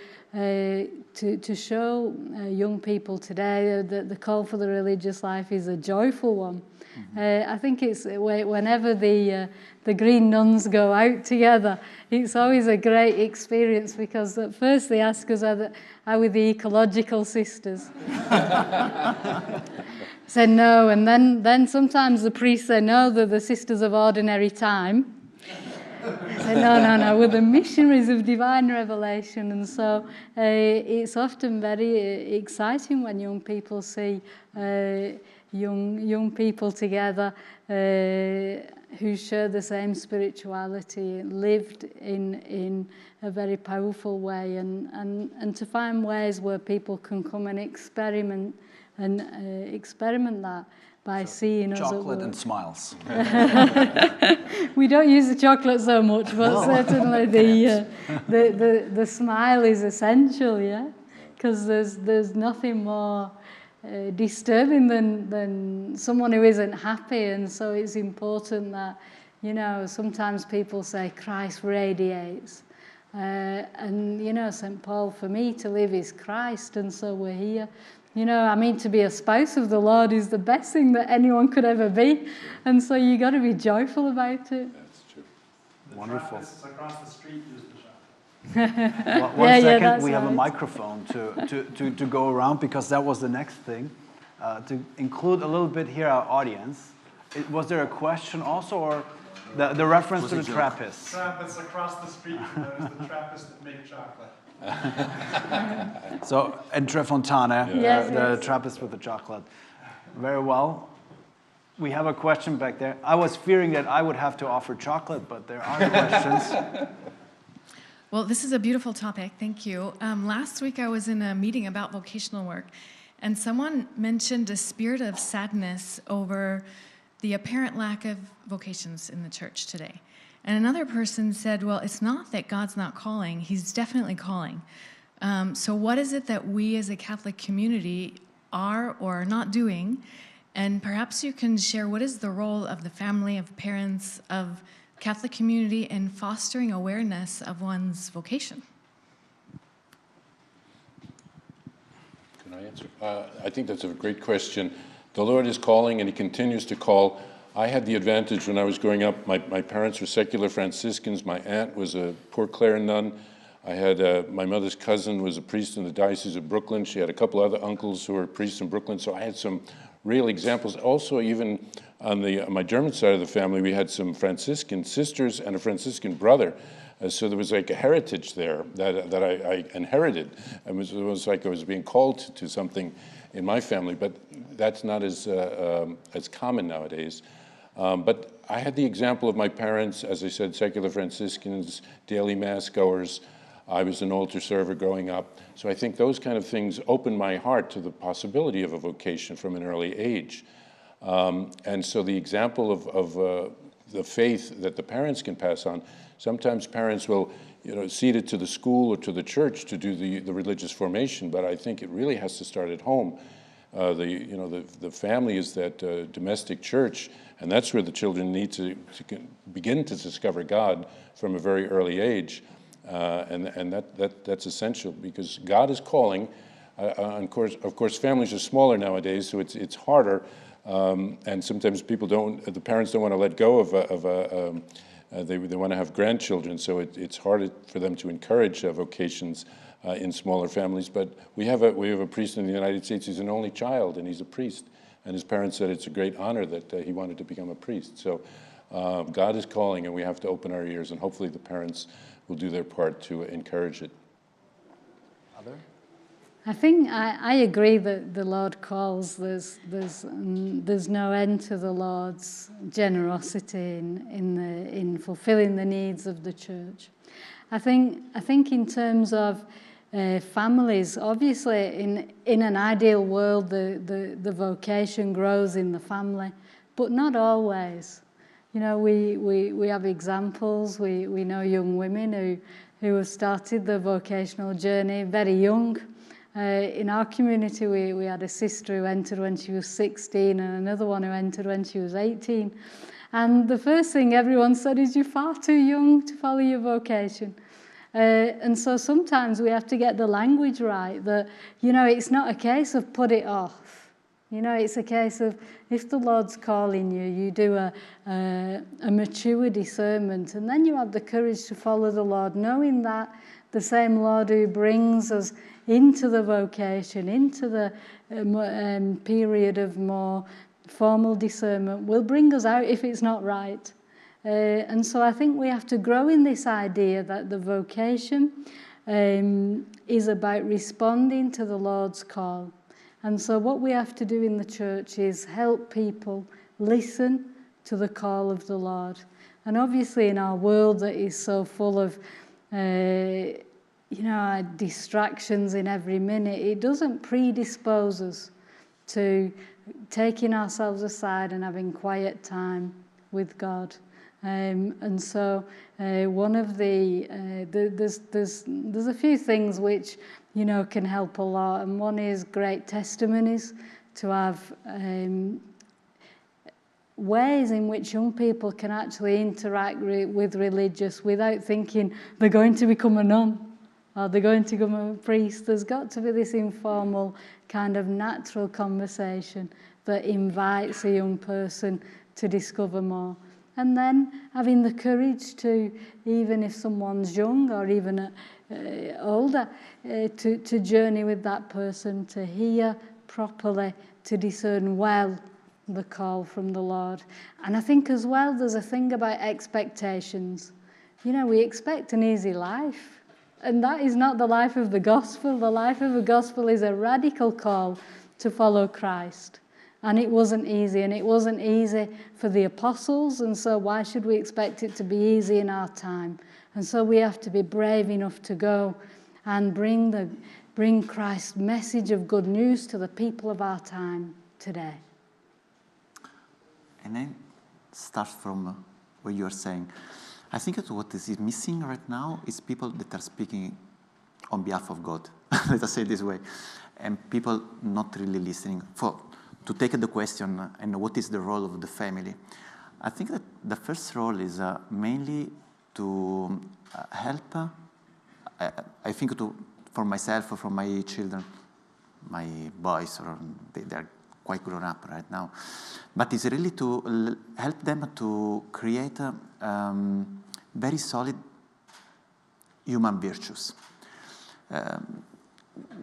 show young people today that the call for the religious life is a joyful one, I think it's whenever the green nuns go out together, it's always a great experience, because at first they ask us, are we the ecological sisters? Said no, and then sometimes the priests say no, they're the sisters of ordinary time. Said no, we're the missionaries of divine revelation. And so it's often very exciting when young people see young people together who share the same spirituality, lived in a very powerful way, and to find ways where people can come and experiment that by seeing us at work. Chocolate and smiles. We don't use the chocolate so much, but certainly the smile is essential, yeah, because there's nothing more disturbing than someone who isn't happy. And so it's important that, sometimes people say Christ radiates, and St. Paul, for me to live is Christ, and so we're here. To be a spouse of the Lord is the best thing that anyone could ever be, and so you got to be joyful about it. That's true. Wonderful. This is across the street, One second, that's we have a right. microphone to go around, because that was the next thing. To include a little bit here our audience. Was there a question also, or the reference to the Trappists? Trappists across the street, there's the Trappists that make chocolate. So, and Tre Fontana, Yes, the yes. Trappist with the chocolate. Very well. We have a question back there. I was fearing that I would have to offer chocolate, but there are questions. Well, this is a beautiful topic. Thank you. Last week I was in a meeting about vocational work, and someone mentioned a spirit of sadness over the apparent lack of vocations in the church today. And another person said, well, it's not that God's not calling. He's definitely calling. So what is it that we as a Catholic community are or are not doing? And perhaps you can share what is the role of the family, of parents, of Catholic community in fostering awareness of one's vocation? Can I answer? I think that's a great question. The Lord is calling, and He continues to call. I had the advantage when I was growing up. My parents were secular Franciscans. My aunt was a Poor Clare nun. I had my mother's cousin was a priest in the Diocese of Brooklyn. She had a couple other uncles who were priests in Brooklyn. So I had some real examples. Also, even on my German side of the family, we had some Franciscan sisters and a Franciscan brother. So there was like a heritage there that I inherited. It was like I was being called to something in my family, but that's not as common nowadays. But I had the example of my parents, as I said, secular Franciscans, daily mass goers. I was an altar server growing up. So I think those kind of things opened my heart to the possibility of a vocation from an early age. And so the example of the faith that the parents can pass on, sometimes parents will cede it to the school or to the church to do the religious formation, but I think it really has to start at home. The family is that domestic church, and that's where the children need to begin to discover God from a very early age, and that's essential, because God is calling. Of course, families are smaller nowadays, so it's harder, and sometimes the parents don't want to let go of they want to have grandchildren, so it's harder for them to encourage vocations in smaller families. But we have a priest in the United States. He's an only child, and he's a priest. And his parents said it's a great honor that he wanted to become a priest. So God is calling, and we have to open our ears, and hopefully the parents will do their part to encourage it. Other? I think I agree that the Lord calls. There's no end to the Lord's generosity in fulfilling the needs of the church. I think in terms of families, obviously in an ideal world the vocation grows in the family, but not always. We have examples. We know young women who have started their vocational journey very young. In our community, we had a sister who entered when she was 16 and another one who entered when she was 18. And the first thing everyone said is, you're far too young to follow your vocation. And so sometimes we have to get the language right, that, it's not a case of put it off. It's a case of, if the Lord's calling you, you do a mature discernment, and then you have the courage to follow the Lord, knowing that the same Lord who brings us into the vocation, into the period of more formal discernment, will bring us out if it's not right. And so I think we have to grow in this idea that the vocation is about responding to the Lord's call. And so what we have to do in the church is help people listen to the call of the Lord. And obviously in our world that is so full of distractions in every minute, it doesn't predispose us to taking ourselves aside and having quiet time with God. And so one of there's a few things which can help a lot, and one is great testimonies, to have ways in which young people can actually interact with religious without thinking they're going to become a nun or they're going to become a priest. There's got to be this informal kind of natural conversation that invites a young person to discover more. And then having the courage to, even if someone's young or even older, to journey with that person, to hear properly, to discern well the call from the Lord. And I think as well there's a thing about expectations. We expect an easy life, and that is not the life of the gospel. The life of the gospel is a radical call to follow Christ. And it wasn't easy, and it wasn't easy for the apostles, and so why should we expect it to be easy in our time? And so we have to be brave enough to go and bring Christ's message of good news to the people of our time today. And then start from what you're saying. I think that what is missing right now is people that are speaking on behalf of God. Let us say it this way. And people not really listening. To take the question, and what is the role of the family? I think that the first role is mainly to help, I think for myself, or for my children, my boys, or they're quite grown up right now, but it's really to help them to create very solid human virtues.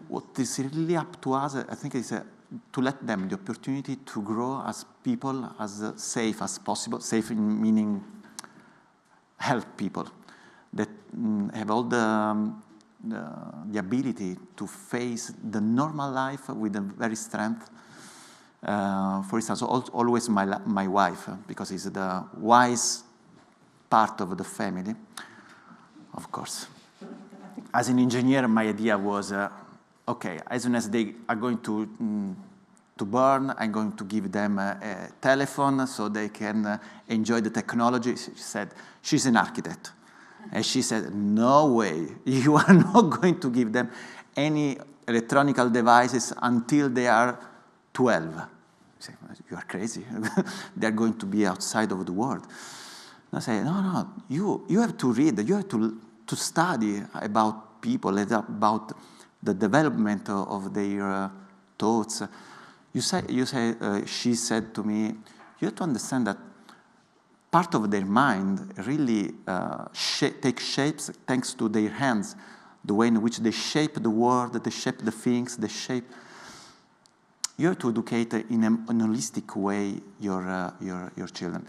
What is really up to us, I think, is to let them the opportunity to grow as people, as safe as possible, safe in meaning help people that have all the ability to face the normal life with a very strength. For instance, always my wife, because it's the wise part of the family, of course. As an engineer, my idea was, okay, as soon as they are going to burn, I'm going to give them a telephone so they can enjoy the technology. She said, she's an architect. And she said, no way, you are not going to give them any electronic devices until they are 12. I said, you are crazy. They're going to be outside of the world. And I say, no, you have to read, you have to study about people, about the development of their thoughts. She said to me, you have to understand that part of their mind really takes shapes thanks to their hands, the way in which they shape the world, they shape the things, they shape. You have to educate in a holistic way your children.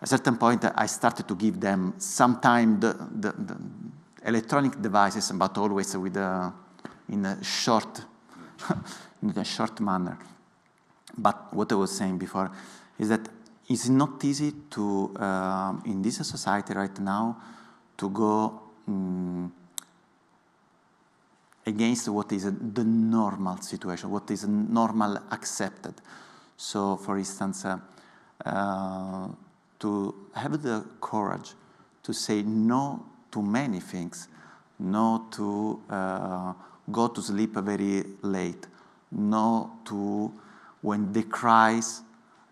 At a certain point, I started to give them sometime the electronic devices, but always with in a short manner. But what I was saying before is that it's not easy to, in this society right now, to go against what is the normal situation, what is normal accepted. So, for instance, to have the courage to say no to many things, no to go to sleep very late, not to, when they cries,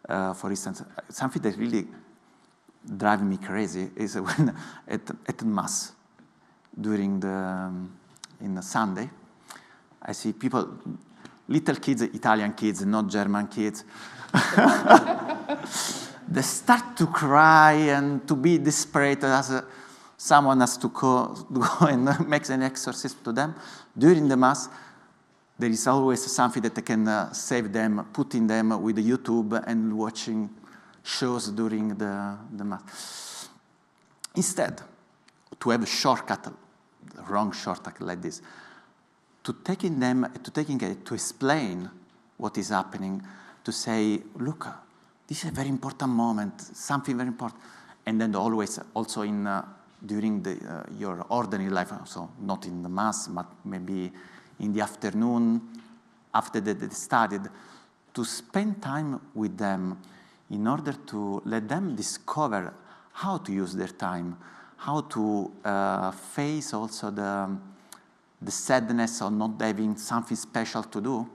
for instance, something that really drives me crazy is when at Mass, during in the Sunday, I see people, little kids, Italian kids, not German kids, they start to cry and to be desperate as someone has to go and make an exorcism to them. During the Mass, there is always something that can save them, putting them with YouTube and watching shows during the Mass. Instead, to have a shortcut, a wrong shortcut like this, to explain what is happening, to say, look, this is a very important moment, something very important, and then always also during your ordinary life, so not in the Mass, but maybe in the afternoon, after they studied, to spend time with them in order to let them discover how to use their time, how to face also the sadness of not having something special to do.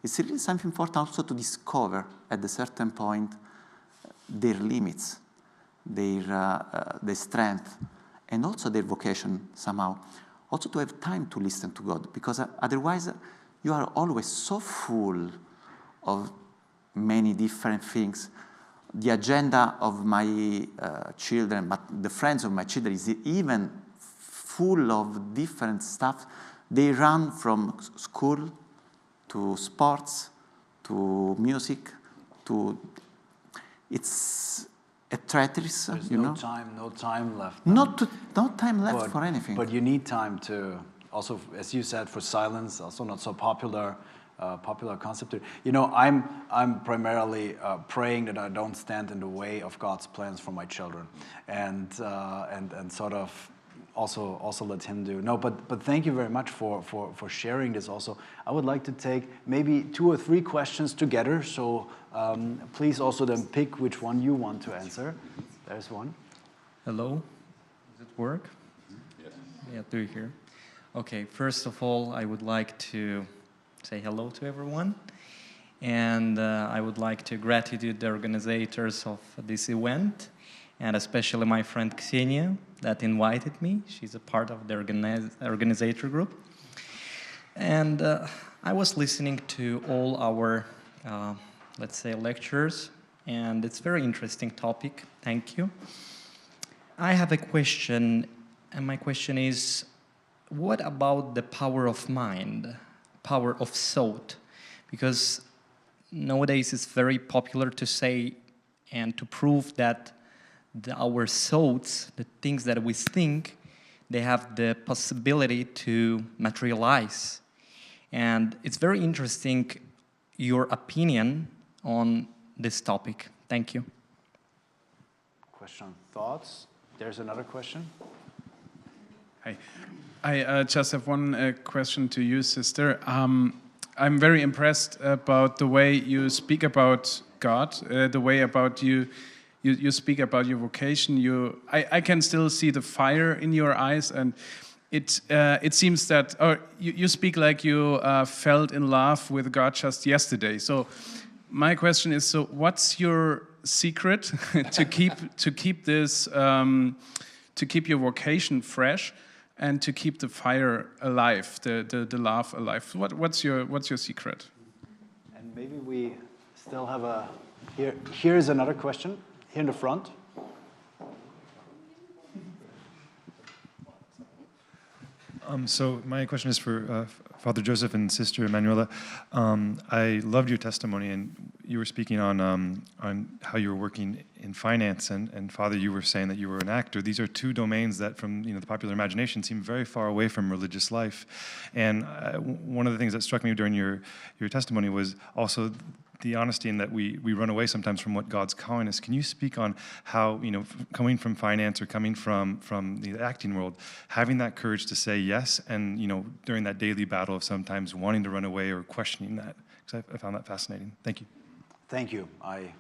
It's really something important also to discover at a certain point their limits, their strength, and also their vocation somehow. Also to have time to listen to God, because otherwise you are always so full of many different things. The agenda of my children, but the friends of my children is even full of different stuff. They run from school to sports, to music, to... It's a treacherous, There's you know? no time left. No time left for anything. But you need time to, also, as you said, for silence, also not so popular concept. You know, I'm primarily praying that I don't stand in the way of God's plans for my children, and sort of also let Him do. No, but thank you very much for sharing this. Also, I would like to take maybe 2 or 3 questions together. So please also then pick which one you want to answer. There's one. Hello, does it work? Yes. Yeah, do you hear? Okay, first of all, I would like to say hello to everyone. And I would like to gratitude the organizers of this event, and especially my friend Ksenia that invited me. She's a part of the organizer group. And I was listening to all our, let's say, lectures, and it's a very interesting topic. Thank you. I have a question, and my question is, what about the power of mind, power of thought? Because nowadays it's very popular to say and to prove that our thoughts, the things that we think, they have the possibility to materialize. And it's very interesting, your opinion on this topic. Thank you. Question, thoughts? There's another question. Hi. I just have one question to you, sister. I'm very impressed about the way you speak about God, the way about you speak about your vocation. I can still see the fire in your eyes, and it seems that you speak like you felt in love with God just yesterday. So my question is: so what's your secret to keep this to keep your vocation fresh and to keep the fire alive, the love alive? What's your secret? And maybe we still have a here is another question. Here in the front. So my question is for Father Joseph and Sister Emanuela. I loved your testimony, and you were speaking on how you were working in finance, and Father, you were saying that you were an actor. These are 2 domains that, from the popular imagination, seem very far away from religious life. And one of the things that struck me during your testimony was also the honesty in that we run away sometimes from what God's calling us. Can you speak on how, coming from finance or coming from the acting world, having that courage to say yes, and during that daily battle of sometimes wanting to run away or questioning that? Because I found that fascinating. Thank you. Thank you. I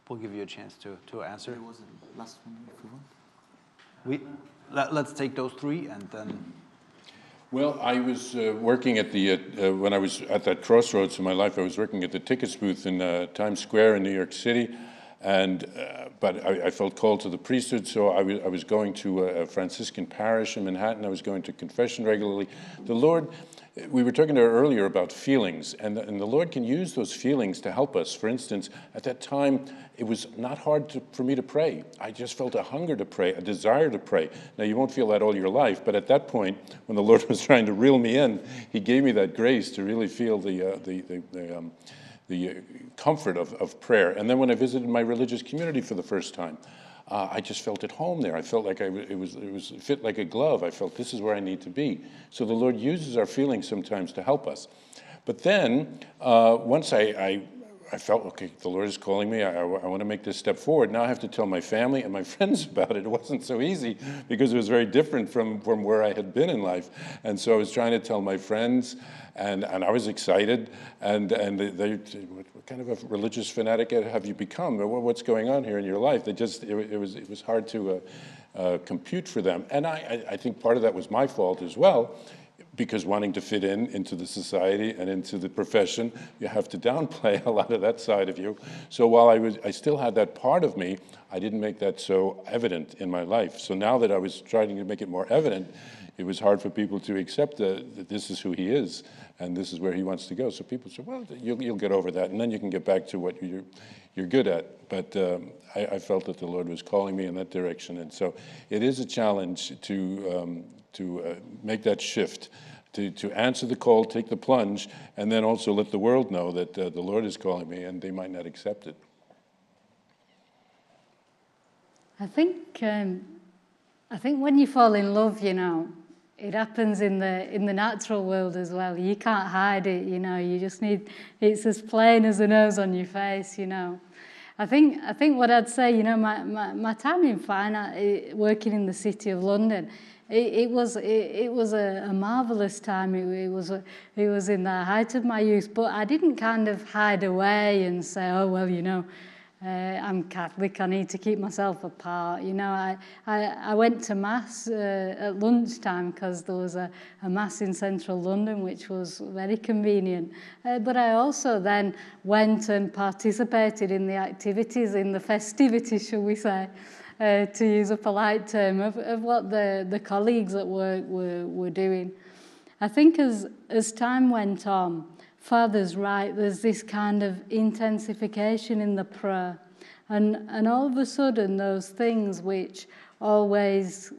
will give you a chance to answer. There was a last one, if you want. Let's take those 3 and then. Well, I was working at the, when I was at that crossroads in my life, I was working at the tickets booth in Times Square in New York City, and but I felt called to the priesthood, so I was going to a Franciscan parish in Manhattan. I was going to confession regularly. The Lord, we were talking to her earlier about feelings, and the Lord can use those feelings to help us. For instance, at that time, it was not hard for me to pray. I just felt a hunger to pray, a desire to pray. Now, you won't feel that all your life, but at that point, when the Lord was trying to reel me in, He gave me that grace to really feel the comfort of prayer. And then when I visited my religious community for the first time, I just felt at home there. I felt like it was fit like a glove. I felt this is where I need to be. So the Lord uses our feelings sometimes to help us. But then once I felt, okay, the Lord is calling me. I want to make this step forward. Now I have to tell my family and my friends about it. It wasn't so easy because it was very different from where I had been in life. And so I was trying to tell my friends, and I was excited. And they, what kind of a religious fanatic have you become? What's going on here in your life? It was hard to compute for them. And I think part of that was my fault as well, because wanting to fit into the society and into the profession, you have to downplay a lot of that side of you. So while I still had that part of me, I didn't make that so evident in my life. So now that I was trying to make it more evident, it was hard for people to accept that this is who He is and this is where He wants to go. So people said, well, you'll get over that, and then you can get back to what you're good at. But I felt that the Lord was calling me in that direction, and so it is a challenge to make that shift, to answer the call, take the plunge, and then also let the world know that the Lord is calling me, and they might not accept it. I think when you fall in love, it happens in the natural world as well. You can't hide it, you just need, it's as plain as the nose on your face, I think what I'd say, my time in finance, working in the City of London, it was a marvelous time. It was in the height of my youth, but I didn't kind of hide away and say, oh well, I'm Catholic, I need to keep myself apart. I went to Mass at lunchtime because there was a Mass in central London, which was very convenient. But I also then went and participated in the activities, in the festivities, shall we say, to use a polite term, of what the colleagues at work were doing. I think as time went on, Father's right, there's this kind of intensification in the prayer. And all of a sudden, those things which always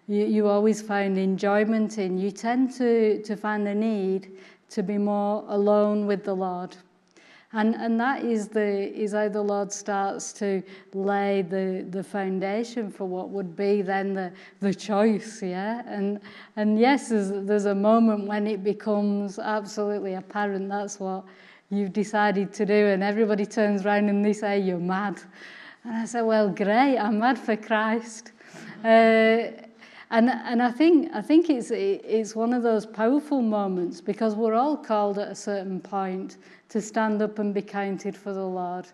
you always find enjoyment in, you tend to find the need to be more alone with the Lord. And that is how the Lord starts to lay the foundation for what would be then the choice, yeah? And yes, there's a moment when it becomes absolutely apparent that's what you've decided to do, and everybody turns around and they say, you're mad. And I say, well, great, I'm mad for Christ. And I think it's one of those powerful moments, because we're all called at a certain point to stand up and be counted for the Lord.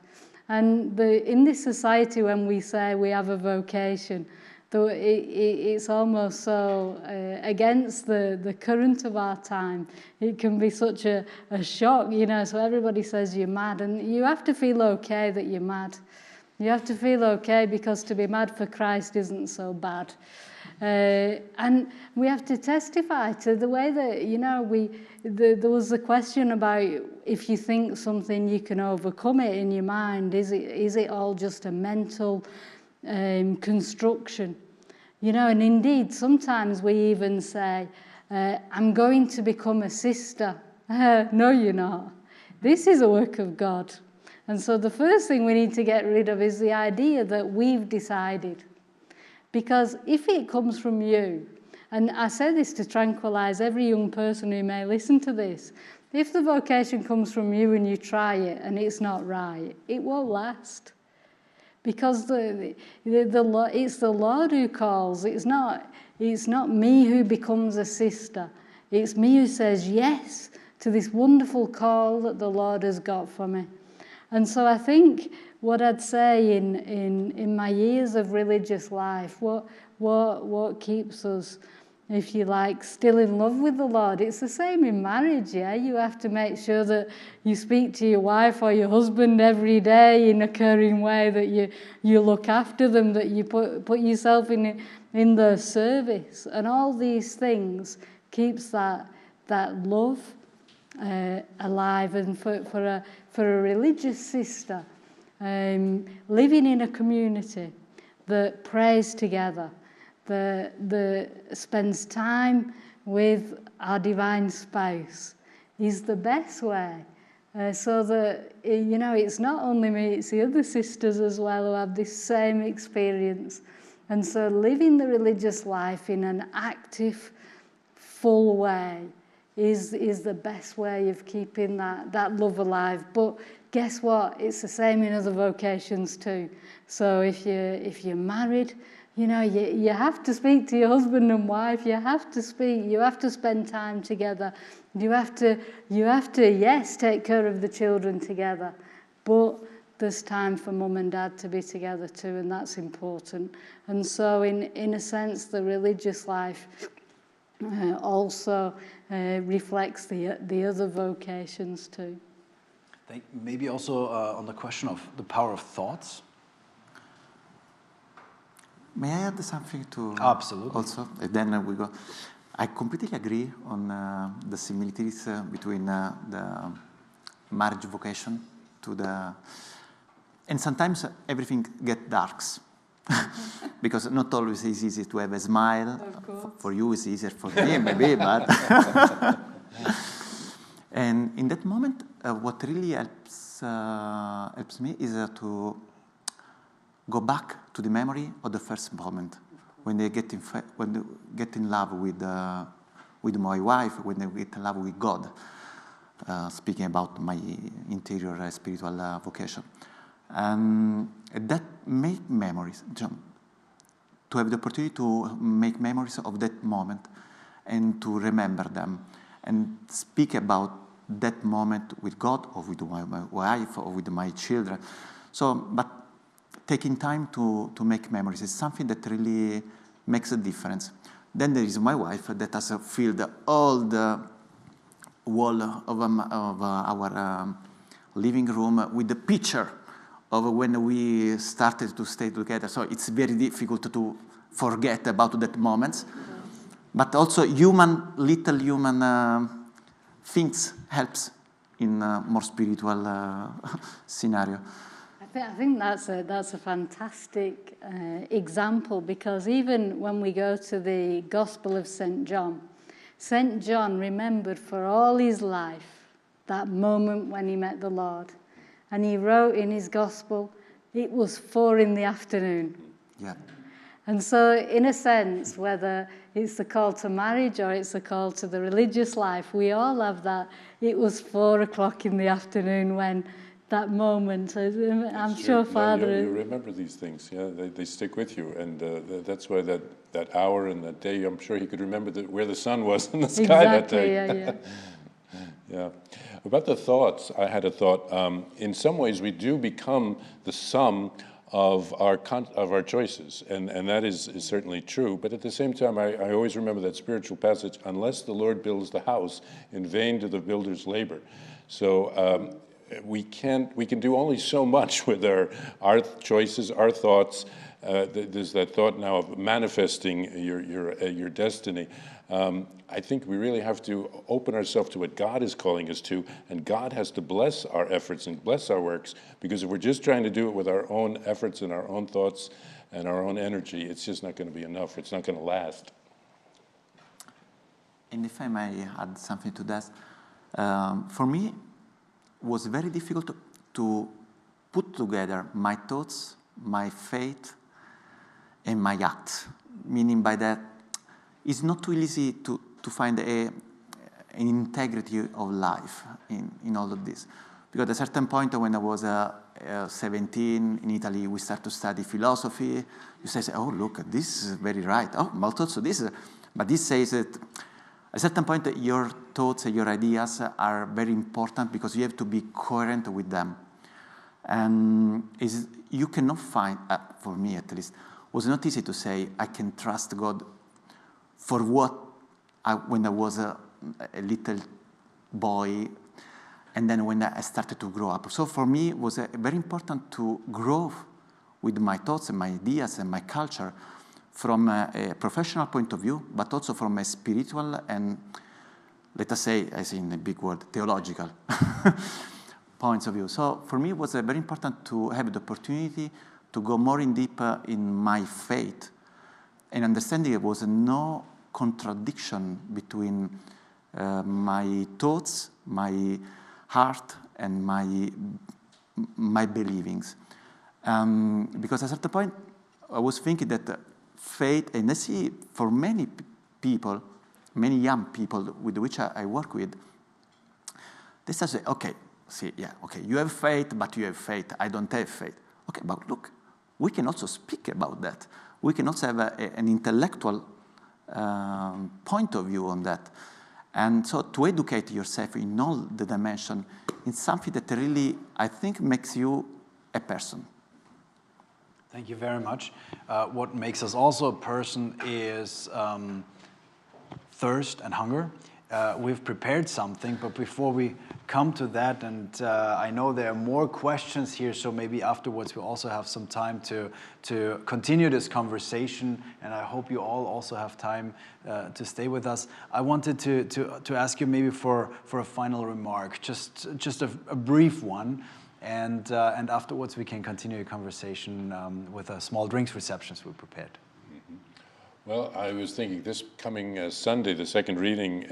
And in this society, when we say we have a vocation, though it's almost so against the current of our time, it can be such a shock, so everybody says you're mad, and you have to feel okay that you're mad. You have to feel okay, because to be mad for Christ isn't so bad. And we have to testify to the way that, there was a question about if you think something, you can overcome it in your mind. Is it all just a mental construction? And indeed, sometimes we even say, I'm going to become a sister. No, you're not. This is a work of God. And so the first thing we need to get rid of is the idea that we've decided. Because if it comes from you, and I say this to tranquilize every young person who may listen to this, if the vocation comes from you and you try it and it's not right, it won't last. Because it's the Lord who calls. It's not me who becomes a sister. It's me who says yes to this wonderful call that the Lord has got for me. And so I think what I'd say in my years of religious life, what keeps us if you like, still in love with the Lord. It's the same in marriage, yeah? You have to make sure that you speak to your wife or your husband every day in a caring way, that you look after them, that you put yourself in their service. And all these things keeps that love alive. And for a religious sister, living in a community that prays together, that spends time with our divine spouse, is the best way. So that, it's not only me, it's the other sisters as well who have this same experience. And so living the religious life in an active, full way is the best way of keeping that love alive. But guess what? It's the same in other vocations too. So if you're married, you have to speak to your husband and wife. You have to speak. You have to spend time together. You have to, yes, take care of the children together. But there's time for mum and dad to be together too, and that's important. And so in a sense, the religious life also reflects the other vocations too. Maybe also on the question of the power of thoughts. May I add something to Absolutely. Also? And then we go. I completely agree on the similarities between the marriage vocation to the... And sometimes everything gets darks. Because not always it's easy to have a smile. For you it's easier, for me maybe, but... And in that moment, what really helps me is to go back to the memory of the first moment when they get in love with my wife, when they get in love with God. Speaking about my interior spiritual vocation, that make memories. To have the opportunity to make memories of that moment and to remember them and speak about that moment with God or with my wife or with my children. So, but taking time to make memories is something that really makes a difference. Then there is my wife that has filled all the wall of our living room with the picture of when we started to stay together. So it's very difficult to forget about that moment. But also little human things helps in a more spiritual scenario. I think that's a fantastic example, because even when we go to the Gospel of St. John remembered for all his life that moment when he met the Lord. And he wrote in his Gospel, it was 4 p.m. Yeah. And so, in a sense, whether it's the call to marriage or it's the call to the religious life, we all have that. It was 4 p.m. when that moment. I'm sure Father... You remember these things, yeah, they stick with you. And that's why that hour and that day, I'm sure he could remember where the sun was in the sky that day. Yeah. Yeah. About the thoughts, I had a thought. In some ways, we do become the sum of our choices, and that is certainly true. But at the same time, I always remember that spiritual passage: "Unless the Lord builds the house, in vain do the builders labor." So we can do only so much with our choices, our thoughts. There's that thought now of manifesting your destiny. I think we really have to open ourselves to what God is calling us to, and God has to bless our efforts and bless our works, because if we're just trying to do it with our own efforts and our own thoughts and our own energy, it's just not going to be enough. It's not going to last. And if I may add something to that, for me, it was very difficult to put together my thoughts, my faith, and my act. Meaning by that, it's not too easy to find an integrity of life in all of this. Because at a certain point when I was 17 in Italy, we started to study philosophy. You say, oh, look, this is very right. Oh, but also this is... But this says that at a certain point your thoughts and your ideas are very important because you have to be coherent with them. And you cannot find, for me at least, it was not easy to say, I can trust God for what when I was a little boy, and then when I started to grow up. So for me, it was very important to grow with my thoughts and my ideas and my culture from a professional point of view, but also from a spiritual and, let us say, as in a big word, theological points of view. So for me, it was very important to have the opportunity to go more in deep in my faith and understanding there was no contradiction between my thoughts, my heart, and my believings. Because at a certain point, I was thinking that faith, and I see for many people, many young people with which I work with, they say, okay, you have faith, but you have faith. I don't have faith. Okay, but look, we can also speak about that. We can also have an intellectual point of view on that. And so to educate yourself in all the dimension is something that really, I think, makes you a person. Thank you very much. What makes us also a person is thirst and hunger. We've prepared something, but before we come to that, and I know there are more questions here, so maybe afterwards we'll also have some time to continue this conversation, and I hope you all also have time to stay with us. I wanted to ask you maybe for a final remark, just a brief one, and afterwards we can continue the conversation with a small drinks receptions we prepared. Well, I was thinking this coming Sunday, the second reading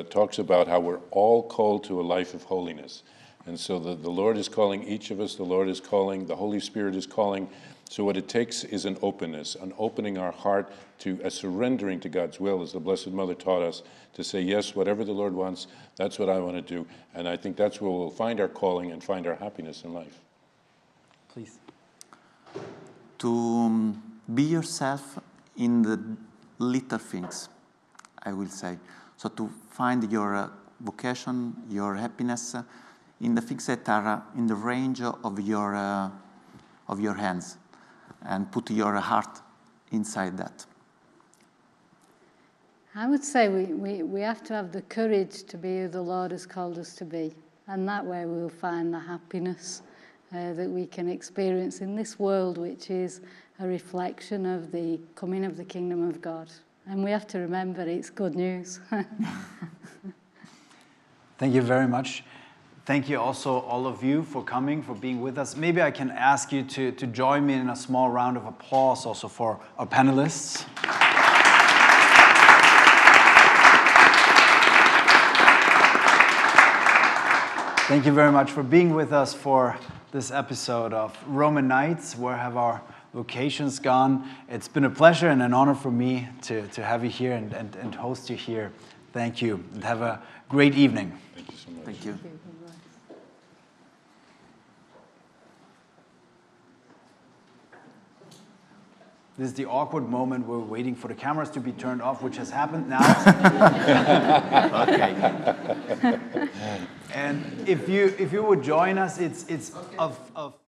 talks about how we're all called to a life of holiness. And so the Lord is calling each of us, the Lord is calling, the Holy Spirit is calling. So what it takes is an openness, an opening our heart to a surrendering to God's will, as the Blessed Mother taught us, to say, yes, whatever the Lord wants, that's what I want to do. And I think that's where we'll find our calling and find our happiness in life. Please. To be yourself in the little things, I will say. So to find your vocation, your happiness in the things that are in the range of your hands, and put your heart inside that. I would say we have to have the courage to be who the Lord has called us to be, and that way we'll find the happiness that we can experience in this world, which is a reflection of the coming of the kingdom of God. And we have to remember it's good news. Thank you very much. Thank you also, all of you, for coming, for being with us. Maybe I can ask you to join me in a small round of applause also for our panelists. Thank you very much for being with us for this episode of Roman Nights. Where have our vocations gone? It's been a pleasure and an honor for me to have you here and host you here. Thank you, and have a great evening. Thank you so much. Thank you. This is the awkward moment where we're waiting for the cameras to be turned off, which has happened now. Okay. And if you would join us, it's of